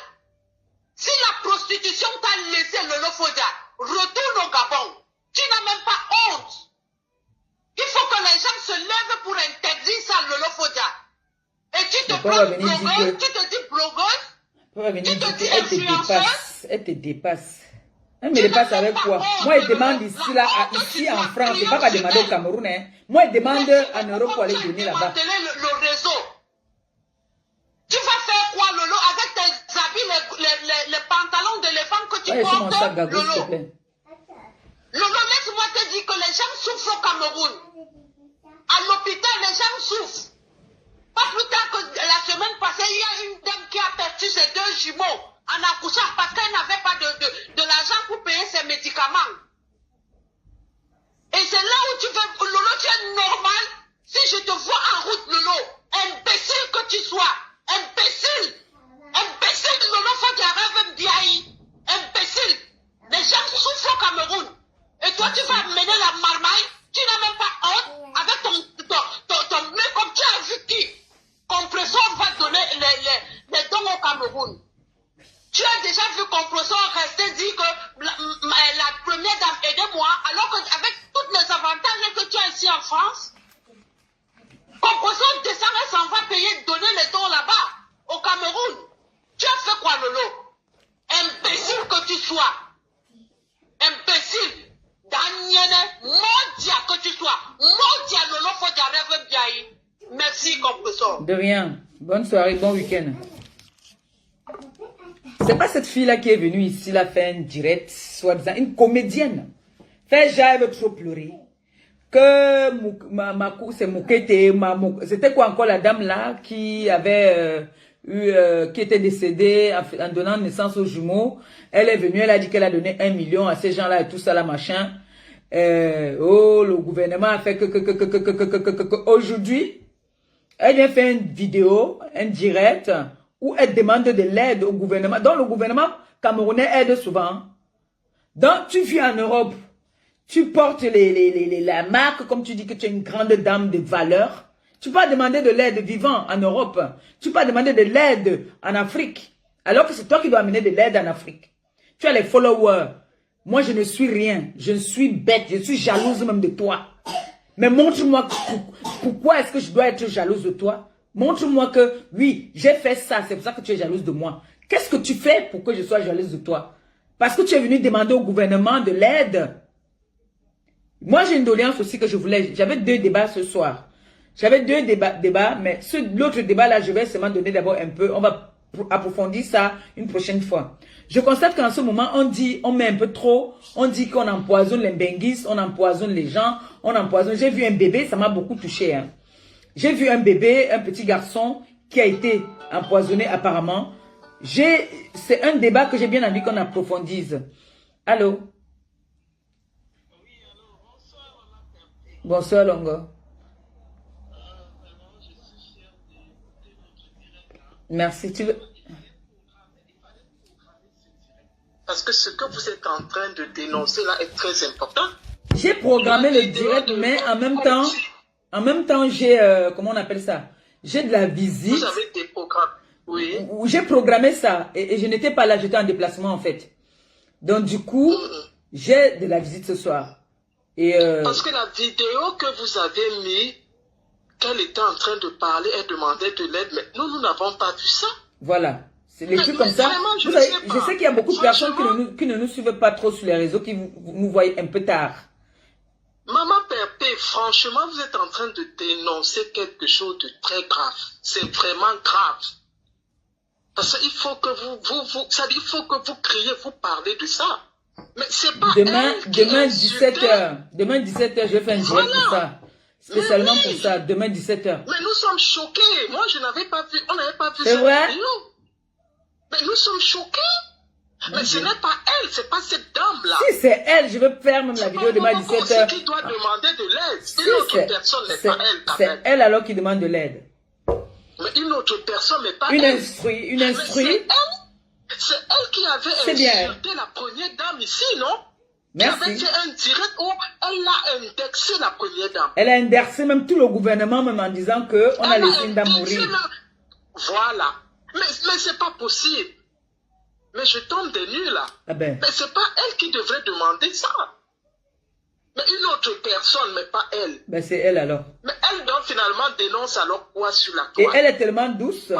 Si la prostitution t'a laissé Lolo Fodia, retourne au Gabon. Tu n'as même pas honte. Il faut que les gens se lèvent pour interdire ça, Lolo Fodia. Et tu te prends blogueuse, tu te dis blogueuse, tu te dis influenceuse. Elle te dépasse. Elle me dépasse avec quoi? Moi, elle demande ici, là, ici en France, c'est pas qu'à demander au Cameroun. Hein. Moi, elle demande en Europe pour aller donner là-bas. Le réseau. Tu vas faire quoi, Lolo, avec tes habits, les pantalons d'éléphant que tu portes, Lolo? Lolo, laisse-moi te dire que les gens souffrent au Cameroun. À l'hôpital, les gens souffrent. Pas plus tard que la semaine passée, il y a une dame qui a perdu ses 2 jumeaux en accouchant parce qu'elle n'avait pas de l'argent pour payer ses médicaments. Et c'est là où tu veux, Lolo, tu es normal. Si je te vois en route, Lolo, imbécile que tu sois, imbécile, Lolo, faut que tu rêves Biaï, imbécile. Les gens souffrent au Cameroun. Et toi, tu vas mener la marmaille, tu n'as même pas honte avec ton mais comme tu as vu qui Compressor va donner les dons au Cameroun. Tu as déjà vu Compressor rester dire que la première dame, aidez-moi, Merci, compresseur. De rien. Bonne soirée, bon week-end. C'est pas cette fille-là qui est venue ici, là, faire un direct, soi-disant, une comédienne. Fait genre, elle veut trop pleurer. Que c'est Moukete, c'était quoi encore la dame là qui avait qui était décédée en donnant naissance aux jumeaux. Elle est venue, elle a dit qu'elle a donné 1 million à ces gens-là et tout ça, là, machin. Oh, le gouvernement a fait aujourd'hui, elle vient faire une vidéo, un direct, où elle demande de l'aide au gouvernement. Donc, le gouvernement camerounais aide souvent. Donc, tu vis en Europe, tu portes la marque, comme tu dis que tu es une grande dame de valeur. Tu peux pas demander de l'aide vivant en Europe. Tu peux pas demander de l'aide en Afrique. Alors que c'est toi qui dois amener de l'aide en Afrique. Tu as les followers. Moi, je ne suis rien. Je suis bête. Je suis jalouse même de toi. Mais montre-moi pourquoi est-ce que je dois être jalouse de toi. Montre-moi que, oui, j'ai fait ça. C'est pour ça que tu es jalouse de moi. Qu'est-ce que tu fais pour que je sois jalouse de toi? Parce que tu es venu demander au gouvernement de l'aide. Moi, j'ai une doléance aussi que je voulais. J'avais 2 débats ce soir. J'avais 2 débats, mais l'autre débat-là, je vais seulement donner d'abord un peu. On va approfondir ça une prochaine fois. Je constate qu'en ce moment, on met un peu trop. On dit qu'on empoisonne les Benguis, on empoisonne les gens, on empoisonne. J'ai vu un bébé, ça m'a beaucoup touché. Hein. J'ai vu un bébé, un petit garçon qui a été empoisonné apparemment. C'est un débat que j'ai bien envie qu'on approfondisse. Allô? Bonsoir, Longo. Merci. Tu veux... Parce que ce que vous êtes en train de dénoncer là est très important. J'ai programmé le direct, mais en même temps, j'ai, comment on appelle ça? J'ai de la visite. Vous avez des programmes, oui. J'ai programmé ça et je n'étais pas là, j'étais en déplacement en fait. Donc du coup, j'ai de la visite ce soir. Et parce que la vidéo que vous avez mise, qu'elle était en train de parler, elle demandait de l'aide, mais nous n'avons pas vu ça. Voilà. C'est les trucs comme ça. Vraiment, je sais qu'il y a beaucoup de personnes qui ne nous suivent pas trop sur les réseaux, qui nous voient un peu tard. Maman Pépé, franchement, vous êtes en train de dénoncer quelque chose de très grave. C'est vraiment grave. Parce qu'il faut que il faut que vous criez, vous parlez de ça. Mais c'est pas demain 17h. Demain 17h, je vais faire un direct pour ça. Spécialement pour ça, demain 17h. Mais nous sommes choqués. Moi, je n'avais pas vu, on n'avait pas vu cette vidéo. Mais nous sommes choqués. Mais ce n'est pas elle, c'est pas cette dame-là. Si c'est elle, je vais faire même la vidéo demain 17h. C'est qui doit demander de l'aide. Une autre personne n'est pas elle. C'est elle alors qui demande de l'aide. Mais une autre personne n'est pas elle. Une instruite. C'est elle qui avait insulté la première dame ici, non? Merci. Qui avait fait un direct où elle a indexé la première dame. Elle a indexé même tout le gouvernement, même en disant qu'on a laissé une dame mourir. Même... Voilà. Mais c'est pas possible. Mais je tombe des nues là. Ah ben. Mais c'est pas elle qui devrait demander ça. Mais une autre personne, mais pas elle. Ben c'est elle alors. Mais elle donc finalement dénonce alors quoi sur la toile. Et elle est tellement douce.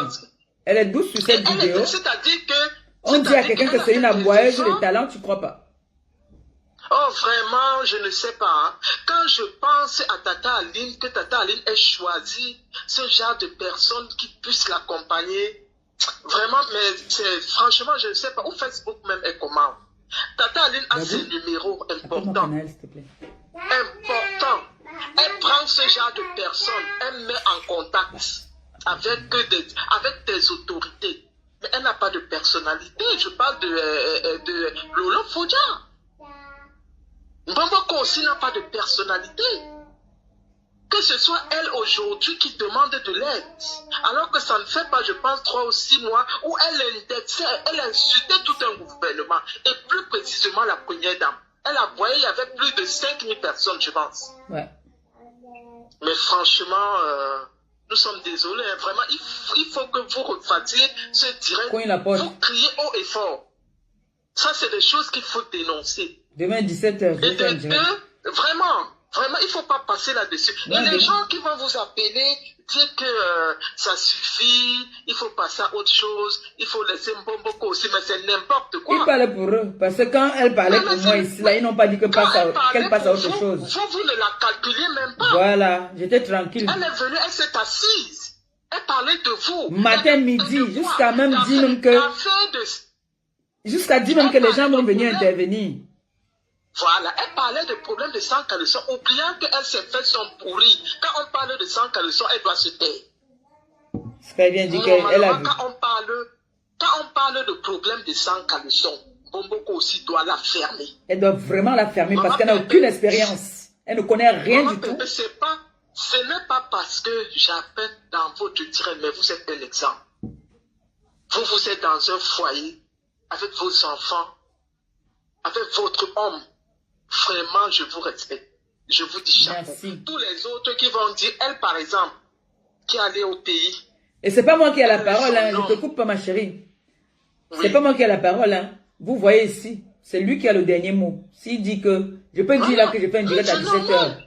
Elle est douce sur cette vidéo. C'est-à-dire que... On dit à quelqu'un que c'est une aboyeuse de talent, tu crois pas? Oh vraiment, je ne sais pas. Hein. Quand je pense à Tata Aline, que Tata Aline ait choisi ce genre de personnes qui puissent l'accompagner, vraiment, mais franchement, je ne sais pas. Où Facebook même est comment. Tata Aline a ses numéros importants. Important. Elle prend ce genre de personnes, elle met en contact avec des autorités. Mais elle n'a pas de personnalité. Je parle de Lolo Fodja. Mbamboko aussi n'a pas de personnalité. Que ce soit elle aujourd'hui qui demande de l'aide. Alors que ça ne fait pas, je pense, 3 ou 6 mois où elle indexait, elle insultait tout un gouvernement. Et plus précisément la première dame. Elle a voyé, il y avait plus de 5000 personnes, je pense. Ouais. Mais franchement, nous sommes désolés. Hein. Vraiment, il faut que vous refatiez ce direct. Vous criez haut et fort. Ça, c'est des choses qu'il faut dénoncer. Demain 17h. Et de deux, vraiment, Vraiment, il ne faut pas passer là-dessus. Ouais, Et les mais- gens qui vont vous appeler, dire que ça suffit, il faut passer à autre chose, il faut laisser Mbomboko aussi, mais c'est n'importe quoi. Il parlait pour eux. Parce que quand elle parlait pour moi ici, là, ils n'ont pas dit qu'elle passe à autre chose. Vous ne la calculez même pas. Voilà, j'étais tranquille. Elle est venue, elle s'est assise. Elle parlait de vous. Matin, midi, jusqu'à même dire même que... Jusqu'à dire même que les gens vont venir intervenir. Voilà, elle parlait de problèmes de sang caleçon, oubliant qu'elle s'est fait son pourri. Quand on parle de sang caleçon, elle doit se taire. C'est très bien dit qu'elle a vu. Quand on parle de problèmes de sang caleçon, Mbomboko aussi doit la fermer. Elle doit vraiment la fermer parce qu'elle n'a aucune expérience. Elle ne connaît rien du tout. Ce n'est pas parce que j'appelle dans votre direct, mais vous êtes un exemple. Vous êtes dans un foyer avec vos enfants, avec votre homme. Vraiment, je vous respecte. Je vous dis chapeau. Merci. Tous les autres qui vont dire, elle par exemple, qui est allée au pays. Et c'est pas moi qui ai la parole, hein. Je te coupe pas, ma chérie. C'est pas moi qui ai la parole, hein. Vous voyez ici, c'est lui qui a le dernier mot. S'il dit que, je peux dire là que je fais un direct à 17h.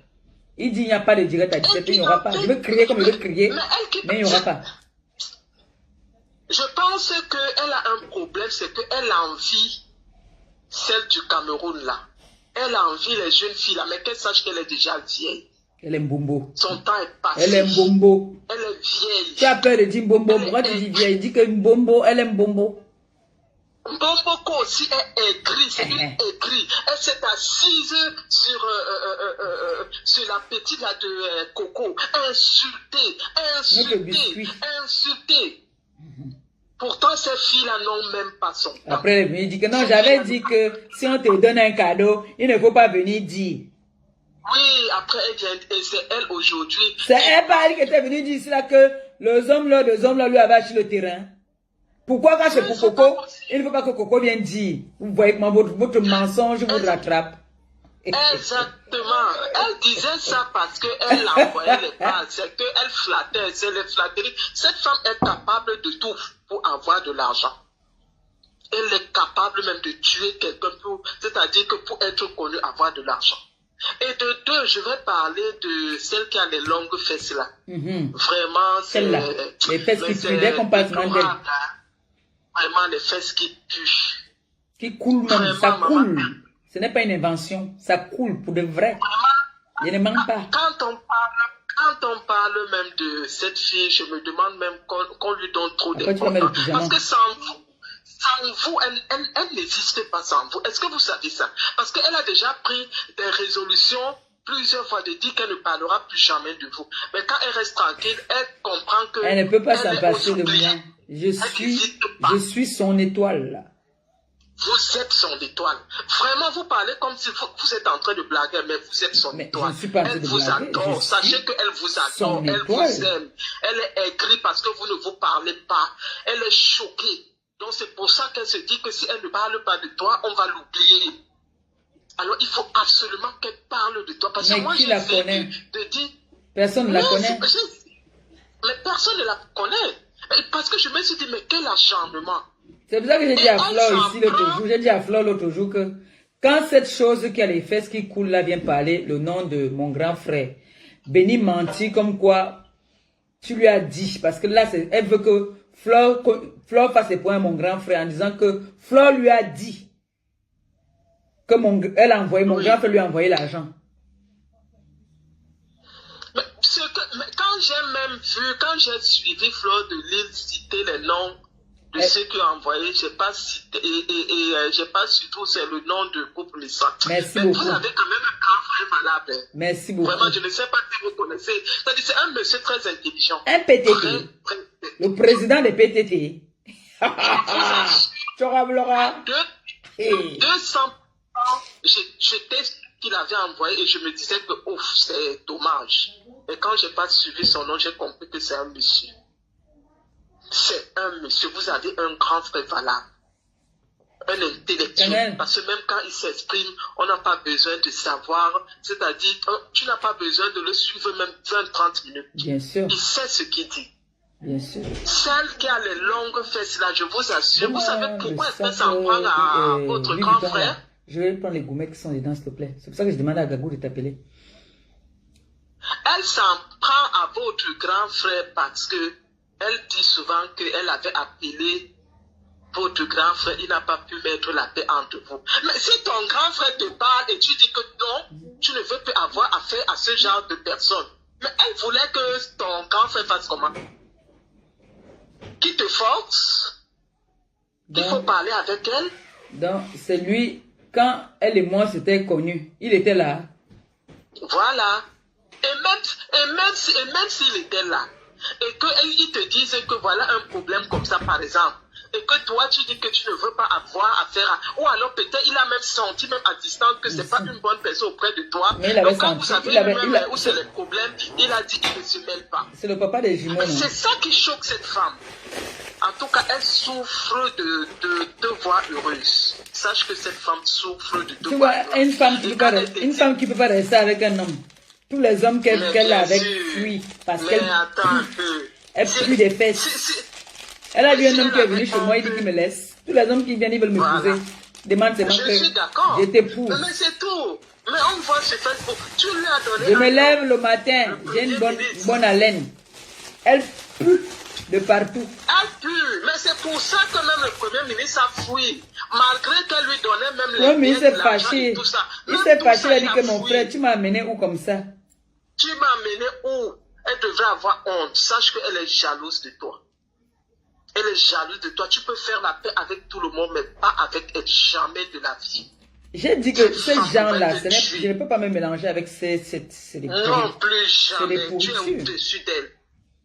Il dit il n'y a pas de direct à 17h, il n'y aura pas. Je veux crier comme je veux crier, mais il n'y aura pas. Je pense qu'elle a un problème, c'est qu'elle envie celle du Cameroun là. Elle envie les jeunes filles là, mais qu'elle sache qu'elle est déjà vieille. Elle aime Mbombo. Son temps est passé. Elle aime Mbombo. Elle est vieille. Tu as peur de dire Mbombo. Pourquoi tu dis vieille? Dis que Mbombo, elle aime Mbombo. Mbomboko aussi est aigrie, c'est une aigrie. Elle s'est assise sur la petite là de Coco, insultée. Pourtant, ces filles-là n'ont même pas son temps. Après, il dit que non, j'avais dit que si on te donne un cadeau, il ne faut pas venir dire. Oui, après, elle vient, et c'est elle aujourd'hui. C'est elle qui était venue dire ici là que les hommes là lui avaient acheté le terrain. Pourquoi quand c'est pour Coco, il ne faut pas que Coco vienne dire. Vous voyez comment votre mensonge vous rattrape. Exactement. Elle disait ça parce qu'elle envoyait les balles. C'est qu'elle flattait, c'est les flatteries. Cette femme est capable de tout pour avoir de l'argent. Elle est capable même de tuer quelqu'un, c'est-à-dire que pour être connue, avoir de l'argent. Et de deux, je vais parler de celle qui a les longues fesses là. Vraiment, c'est... Celle-là. Les fesses qui puent, dès qu'on passe devant elle. Vraiment, les fesses qui puent. Qui coulent même, vraiment, ça coule. Maman. Ce n'est pas une invention, ça coule pour de vrai. Je ne manque pas. Quand on parle même de cette fille, je me demande même qu'on lui donne trop d'importance. Parce que sans vous, elle n'existe pas sans vous. Est-ce que vous savez ça? Parce qu'elle a déjà pris des résolutions plusieurs fois de dire qu'elle ne parlera plus jamais de vous. Mais quand elle reste tranquille, elle comprend que... Elle ne peut pas s'en passer de moi. Je suis son étoile. Vous êtes son étoile. Vraiment, vous parlez comme si vous êtes en train de blaguer, mais vous êtes son étoile. Elle vous adore. Sachez qu'elle vous adore. Elle vous aime. Elle est aigrie parce que vous ne vous parlez pas. Elle est choquée. Donc c'est pour ça qu'elle se dit que si elle ne parle pas de toi, on va l'oublier. Alors il faut absolument qu'elle parle de toi. Parce que moi, qui la connaît? Personne ne la connaît. Mais personne ne la connaît. Parce que je me suis dit, mais quel acharnement. C'est pour ça que j'ai dit à Flore ici l'autre jour, j'ai dit à Flore l'autre jour que quand cette chose qui a les fesses qui coulent là vient parler le nom de mon grand frère, Béni mentit comme quoi tu lui as dit, parce que là elle veut que Flore fasse ses points à mon grand frère en disant que Flore lui a dit que mon grand frère lui a envoyé l'argent. Mais quand j'ai même vu, quand j'ai suivi Flore de Lille citer les noms de ceux qui ont envoyé, j'ai pas cité, j'ai pas su tout, c'est le nom de couple Lissa. Merci mais beaucoup. Vous avez quand même un grand frère malade. Merci beaucoup. Vraiment, je ne sais pas si vous connaissez. C'est un monsieur très intelligent. Un PTT. Le président des PTT. Tu auras 200 ans, j'étais ce qu'il avait envoyé et je me disais que ouf, c'est dommage. Et quand j'ai pas suivi son nom, j'ai compris que c'est un monsieur. C'est un monsieur, vous avez un grand frère valable, un intellectuel, parce que même quand il s'exprime, on n'a pas besoin de savoir, c'est-à-dire, tu n'as pas besoin de le suivre même 20-30 minutes. Bien sûr. Il sait ce qu'il dit. Bien sûr. Celle qui a les longues fesses là, je vous assure, vous savez pourquoi elle peut s'en prendre à votre grand frère? Je vais prendre les gourmets qui sont dedans, s'il te plaît. C'est pour ça que je demande à Gagou de t'appeler. Elle s'en prend à votre grand frère parce que elle dit souvent qu'elle avait appelé votre grand frère, il n'a pas pu mettre la paix entre vous. Mais si ton grand frère te parle et tu dis que non, tu ne veux plus avoir affaire à ce genre de personnes. Mais elle voulait que ton grand frère fasse comment? Qui te force? Il faut parler avec elle. Donc, c'est lui, quand elle et moi s'étaient connus, il était là. Voilà. Et même s'il était là, et qu'ils te disent que voilà un problème comme ça, par exemple, et que toi, tu dis que tu ne veux pas avoir affaire à... Ou alors peut-être il a même senti, même à distance, que ce n'est pas une bonne personne auprès de toi. Mais il avait donc, quand senti, vous savez même où c'est le problème, il a dit qu'il ne se mêle pas. C'est le papa des jumeaux. C'est ça qui choque cette femme. En tout cas, elle souffre de te voir heureuse. Sache que cette femme souffre de te voir heureuse. Une femme qui peut pas rester avec un homme. Tous les hommes qu'elle a avec fuient. Parce qu'elle fuit des fesses. Elle a vu un homme qui est venu chez moi, il dit qu'il me laisse. Tous les hommes qui viennent, ils veulent m'épouser. Demande seulement que je t'épouse. Mais c'est tout. Mais on voit sur Facebook. Tu lui as donné. Je me lève le matin, j'ai une bonne haleine. Elle pue de partout. Elle pue. Mais c'est pour ça que même le Premier ministre a fui. Malgré qu'elle lui donnait même les mais il s'est fâché. tout ça. Il s'est fâché, il a dit que mon frère, tu m'as amené où comme ça? Tu m'as amené où? Elle devrait avoir honte. Sache qu'elle est jalouse de toi. Elle est jalouse de toi. Tu peux faire la paix avec tout le monde, mais pas avec elle, jamais de la vie. J'ai dit que ces gens-là, je ne peux pas me mélanger avec ces non plus jamais. Tu es au-dessus d'elle.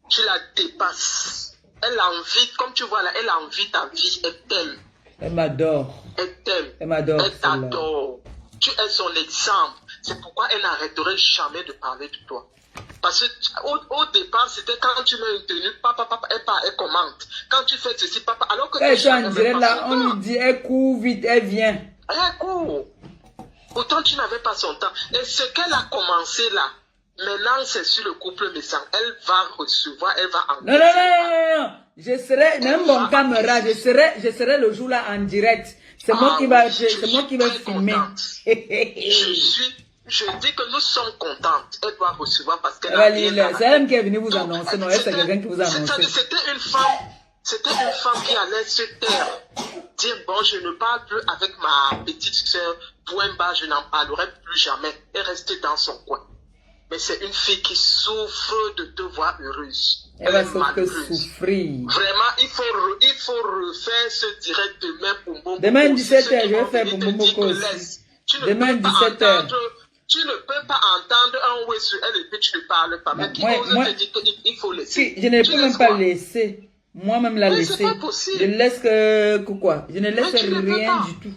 Tu la dépasses. Elle a envie, comme tu vois là, elle a envie ta vie. Elle t'aime. Elle m'adore. Elle t'aime. Elle m'adore. Elle t'adore. Tu es son exemple. C'est pourquoi elle n'arrêterait jamais de parler de toi. Parce qu'au départ, c'était quand tu mets une tenue, papa, elle commente. Quand tu fais ceci, papa, alors que... Quand elle est en direct là, on lui dit, elle court vite, elle vient. Elle court. Pourtant, tu n'avais pas son temps. Et ce qu'elle a commencé là, maintenant, c'est sur le couple méchant. Elle va recevoir, elle va en... Non. Je serai, même mon caméra, je serai le jour là en direct. C'est moi qui va filmer. Je dis que nous sommes contentes. Elle doit recevoir parce qu'elle a rien. C'est elle qui est venue vous annoncer. Non, c'est quelqu'un qui vous a annoncé. C'était une femme qui allait se taire. Dire, bon, je ne parle plus avec ma petite soeur. Point bas, je n'en parlerai plus jamais. Et rester dans son coin. Mais c'est une fille qui souffre de te voir heureuse. Elle va souffrir. Vraiment, il faut refaire ce direct demain pour Mbombo. Demain 17h, je vais faire pour Mbombo aussi. Demain 17h. Tu ne peux pas entendre un oui sur elle et puis tu ne parles pas. Mais qui ose te dire qu'il faut laisser? Je ne peux même pas laisser. Moi-même la laisser. C'est pas possible. Je ne laisse que quoi? Je ne laisse rien du tout.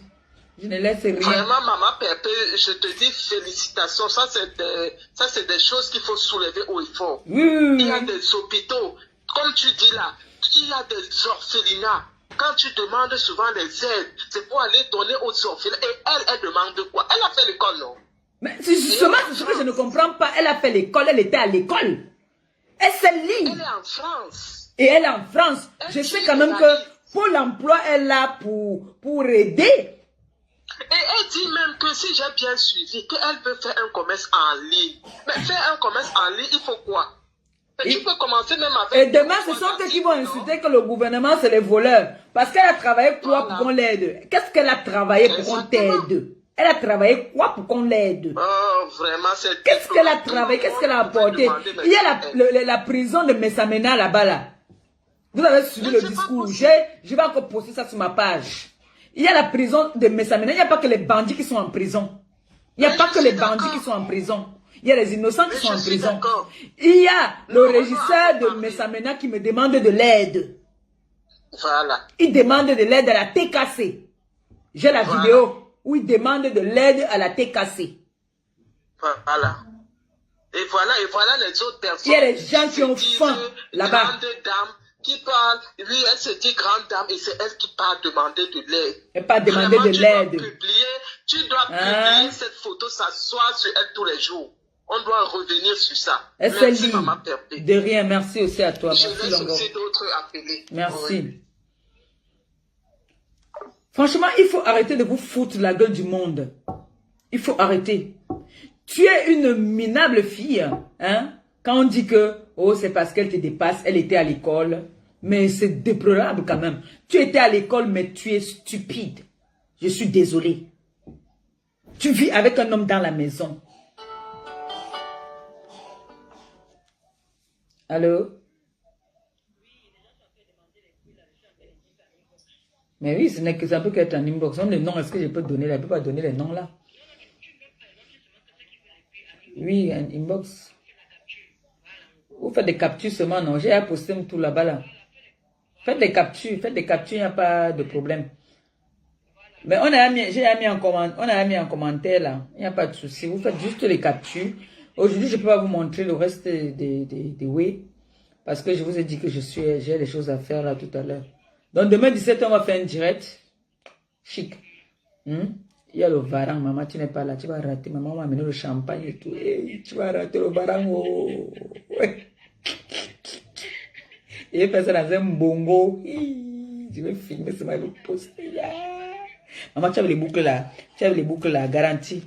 Je ne laisse rien. Vraiment, maman Pépé, je te dis félicitations. Ça, c'est des choses qu'il faut soulever haut et fort. Oui. Il y a des hôpitaux. Comme tu dis là, il y a des orphelinats. Quand tu demandes souvent des aides, c'est pour aller donner aux orphelins. Et elle demande quoi? Elle a fait l'école, non? Mais c'est justement ce que je ne comprends pas. Elle a fait l'école, elle était à l'école. Elle s'est ligne. Elle est en France. Et elle est en France. Je sais quand même que Pôle emploi est là pour aider. Et elle dit même que si j'ai bien suivi, qu'elle peut faire un commerce en ligne. Mais faire un commerce en ligne, il faut quoi? Et tu peux commencer même avec... Et demain, ce sont eux qui vont insulter que le gouvernement, c'est les voleurs. Parce qu'elle a travaillé quoi pour qu'on l'aide? Qu'est-ce qu'elle a travaillé pour qu'on t'aide? Elle a travaillé quoi pour qu'on l'aide? Oh, vraiment, c'est... Qu'est-ce qu'elle a travaillé? Qu'est-ce qu'elle a apporté? Il y a la prison de Messamena là-bas, là. Vous avez suivi le discours. Je vais encore poster ça sur ma page. Il y a la prison de Messamena. Il n'y a pas que les bandits qui sont en prison. Il n'y a pas que les bandits qui sont en prison. Il y a les innocents qui sont en prison. Il y a le régisseur de Messamena qui me demande de l'aide. Voilà. Il demande de l'aide à la TKC. J'ai la vidéo où il demande de l'aide à la TKC. Voilà. Et voilà les autres personnes. Il y a les gens qui ont faim là-bas. Grande dame qui parle, lui, elle se dit grande dame et c'est elle qui part demander de l'aide. Elle part demander de l'aide. Tu dois publier cette photo, s'asseoir sur elle tous les jours. On doit revenir sur ça. Merci, maman Perpé. De rien, merci aussi à toi. Je merci, laisse aussi d'autres appeler. Merci. Oui. Franchement, il faut arrêter de vous foutre la gueule du monde. Il faut arrêter. Tu es une minable fille, hein? Quand on dit que, oh, c'est parce qu'elle te dépasse, elle était à l'école. Mais c'est déplorable quand même. Tu étais à l'école, mais tu es stupide. Je suis désolée. Tu vis avec un homme dans la maison. Allô? Mais oui, ce n'est que ça peut qu'être un inbox. Le nom, est-ce que je peux donner là? Je ne peux pas donner les noms là. Oui, un inbox. Vous faites des captures seulement, non? J'ai posté tout là-bas là. Faites des captures, il n'y a pas de problème. Mais j'ai mis en commentaire là. Il n'y a pas de souci. Vous faites juste les captures. Aujourd'hui, je ne peux pas vous montrer le reste des way. Parce que je vous ai dit que j'ai des choses à faire là tout à l'heure. Donc demain 17h, on va faire un direct. Chic. Il y a le varang, maman, tu n'es pas là. Tu vas rater. Maman m'a amené le champagne et tout. Hey, tu vas rater le varang. Oh. Ouais. Et il fait ça dans un bongo. Je vais filmer ça, je vais poster. Maman, tu as les boucles là. Tu as les boucles là, garantie.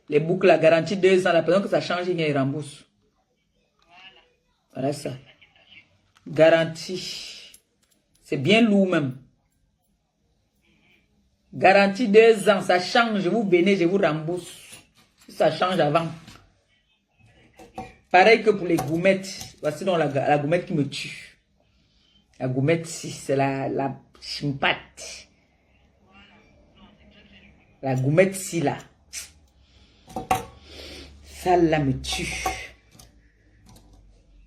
Les boucles là, garantie 2 ans. La personne que ça change, il rembourse. Voilà ça. Garantie. C'est bien lourd même. Garantie 2 ans. Ça change. Je vous bénis, je vous rembourse. Ça change avant. Pareil que pour les goumettes. Voici donc la goumette qui me tue. La goumette, c'est la chimpate. La goumette, si là. Ça là me tue.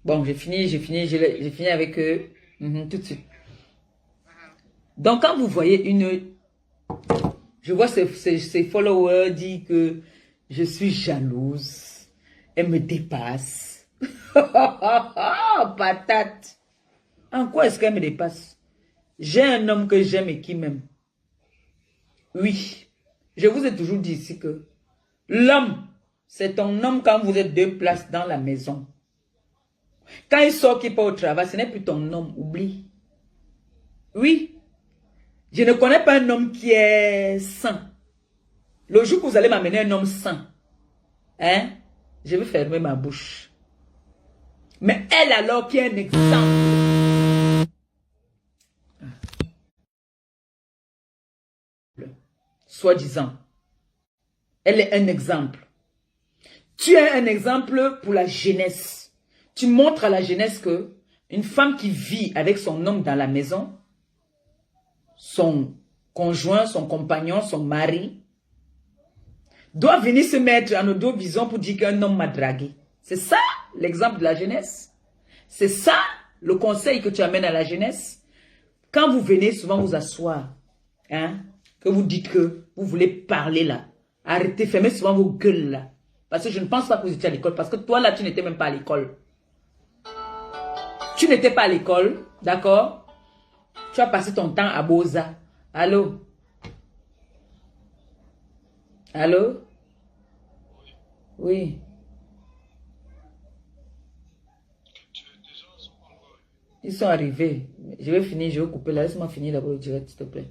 Bon, j'ai fini avec eux. Tout de suite. Donc, quand vous voyez je vois ces followers dire que je suis jalouse. Elle me dépasse. Patate. En quoi est-ce qu'elle me dépasse? J'ai un homme que j'aime et qui m'aime. Oui. Je vous ai toujours dit ici que l'homme, c'est ton homme quand vous êtes 2 places dans la maison. Quand il sort, qu'il part au travail, ce n'est plus ton homme. Oublie. Oui. Je ne connais pas un homme qui est sain. Le jour que vous allez m'amener un homme sain, hein, je vais fermer ma bouche. Mais elle alors qui est un exemple. Soi-disant. Elle est un exemple. Tu es un exemple pour la jeunesse. Tu montres à la jeunesse que une femme qui vit avec son homme dans la maison, son conjoint, son compagnon, son mari, doit venir se mettre en auto-vision pour dire qu'un homme m'a dragué. C'est ça l'exemple de la jeunesse. C'est ça le conseil que tu amènes à la jeunesse. Quand vous venez souvent vous asseoir, hein, que vous dites que vous voulez parler là, arrêtez, fermez souvent vos gueules là. Parce que je ne pense pas que vous étiez à l'école. Parce que toi là, tu n'étais même pas à l'école. Tu n'étais pas à l'école, d'accord? Tu as passé ton temps à Boza. Allô? Allô? Oui. Ils sont arrivés. Je vais finir, je vais couper là. Laisse-moi finir d'abord le direct, s'il te plaît.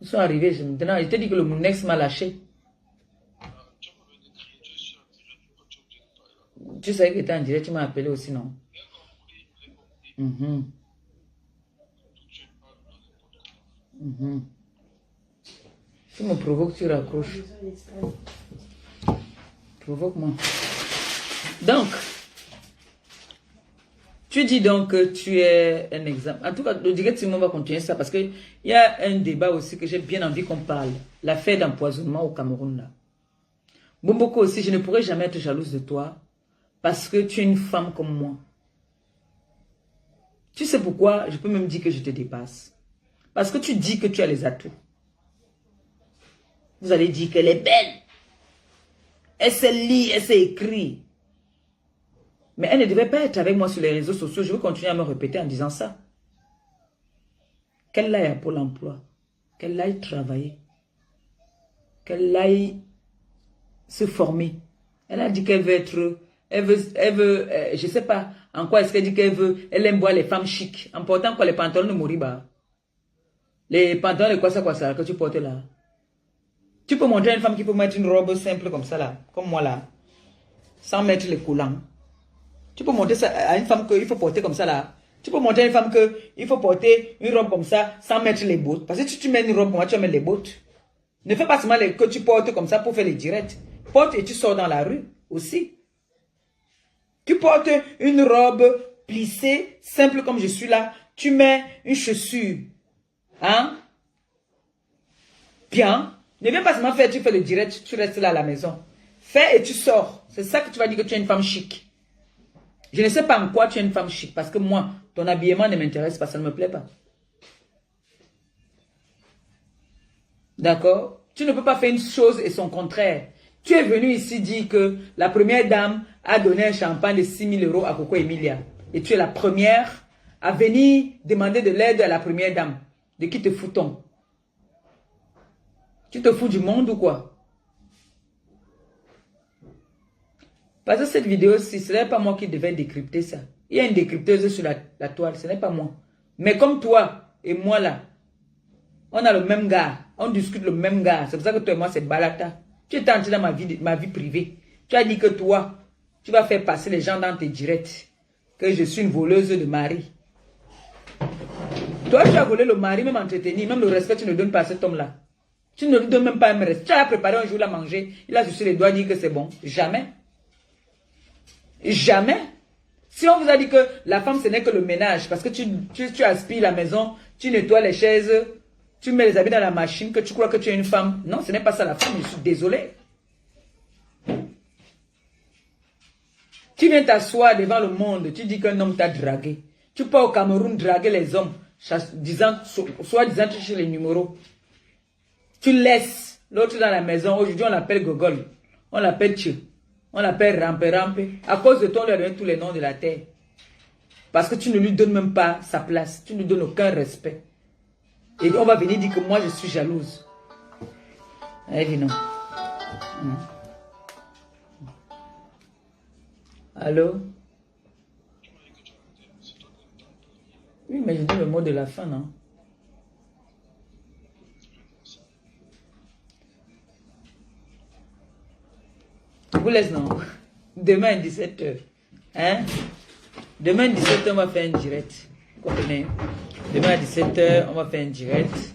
Ils sont arrivés. Maintenant, je t'ai dit que le Mounex m'a lâché. Tu savais que tu étais en direct, tu m'as appelé aussi, non? Tu me provoques, tu raccroches. Provoque-moi. Donc, tu dis donc que tu es un exemple. En tout cas, le direct, on va continuer ça parce qu'il y a un débat aussi que j'ai bien envie qu'on parle. L'affaire d'empoisonnement au Cameroun, là. Bomboko aussi, je ne pourrais jamais être jalouse de toi parce que tu es une femme comme moi. Tu sais pourquoi? Je peux même dire que je te dépasse. Parce que tu dis que tu as les atouts. Vous allez dire qu'elle est belle. Elle se lit, elle s'écrit. Mais elle ne devait pas être avec moi sur les réseaux sociaux. Je vais continuer à me répéter en disant ça. Qu'elle aille à Pôle emploi. Qu'elle aille travailler. Qu'elle aille se former. Elle a dit qu'elle veut être... Elle veut je ne sais pas en quoi est-ce qu'elle dit qu'elle veut. Elle aime voir les femmes chics. En portant quoi, les pantalons de Moriba. Les pantalons de quoi ça que tu portes là. Tu peux montrer à une femme qui peut mettre une robe simple comme ça là, comme moi là, sans mettre les collants. Tu peux montrer ça à une femme qu'il faut porter comme ça là. Tu peux montrer à une femme qu'il faut porter une robe comme ça sans mettre les bottes. Parce que si tu mets une robe, moi tu vas mettre les bottes. Ne fais pas seulement que tu portes comme ça pour faire les directs. Porte et tu sors dans la rue aussi. Tu portes une robe plissée, simple comme je suis là. Tu mets une chaussure. Hein? Bien. Ne viens pas seulement faire, tu fais le direct, tu restes là à la maison. Fais et tu sors. C'est ça que tu vas dire que tu es une femme chic. Je ne sais pas en quoi tu es une femme chic. Parce que moi, ton habillement ne m'intéresse pas, ça ne me plaît pas. D'accord? Tu ne peux pas faire une chose et son contraire. Tu es venu ici dire que la première dame a donné un champagne de 6 000 € à Coco Emilia. Et tu es la première à venir demander de l'aide à la première dame. De qui te fout-on? Tu te fous du monde ou quoi? Parce que cette vidéo-ci, ce n'est pas moi qui devais décrypter ça. Il y a une décrypteuse sur la toile, ce n'est pas moi. Mais comme toi et moi là, on a le même gars, on discute le même gars. C'est pour ça que toi et moi, c'est balata. Tu es entré dans ma vie privée. Tu as dit que toi, tu vas faire passer les gens dans tes directs. Que je suis une voleuse de mari. Toi, tu as volé le mari, même entretenu, même le respect, tu ne donnes pas à cet homme-là. Tu ne lui donnes même pas un respect. Tu as préparé un jour, il a mangé, il a sucé les doigts, dit que c'est bon. Jamais. Jamais. Si on vous a dit que la femme, ce n'est que le ménage, parce que tu aspires la maison, tu nettoies les chaises, tu mets les habits dans la machine, que tu crois que tu es une femme. Non, ce n'est pas ça la femme, je suis désolé. Tu viens t'asseoir devant le monde, tu dis qu'un homme t'a dragué. Tu pars au Cameroun draguer les hommes, soit disant tu cherches les numéros. Tu laisses l'autre dans la maison. Aujourd'hui, on l'appelle Gogol. On l'appelle Tchou. On l'appelle Rampe. À cause de toi, on lui a donné tous les noms de la terre. Parce que tu ne lui donnes même pas sa place. Tu ne lui donnes aucun respect. Et on va venir dire que moi, je suis jalouse. Elle dit non. Allô? Oui, mais je dis le mot de la fin, non? Je vous laisse, non? Demain à 17h. Hein? Demain à 17h, on va faire un direct. Vous comprenez? Demain à 17h, on va faire un direct.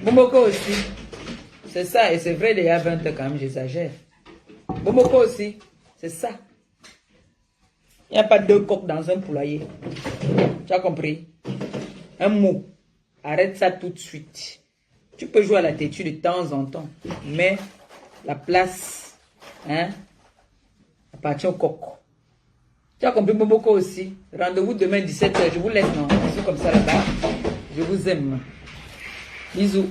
Bomboko aussi. C'est ça, et c'est vrai, il y a 20h quand même, j'exagère. Bomboko aussi. C'est ça. Il n'y a pas deux coqs dans un poulailler. Tu as compris? Un mot. Arrête ça tout de suite. Tu peux jouer à la têtue de temps en temps. Mais la place, hein, appartient au coq. Tu as compris Boboko aussi? Rendez-vous demain 17h. Je vous laisse, non? Je suis comme ça là-bas. Je vous aime. Bisous.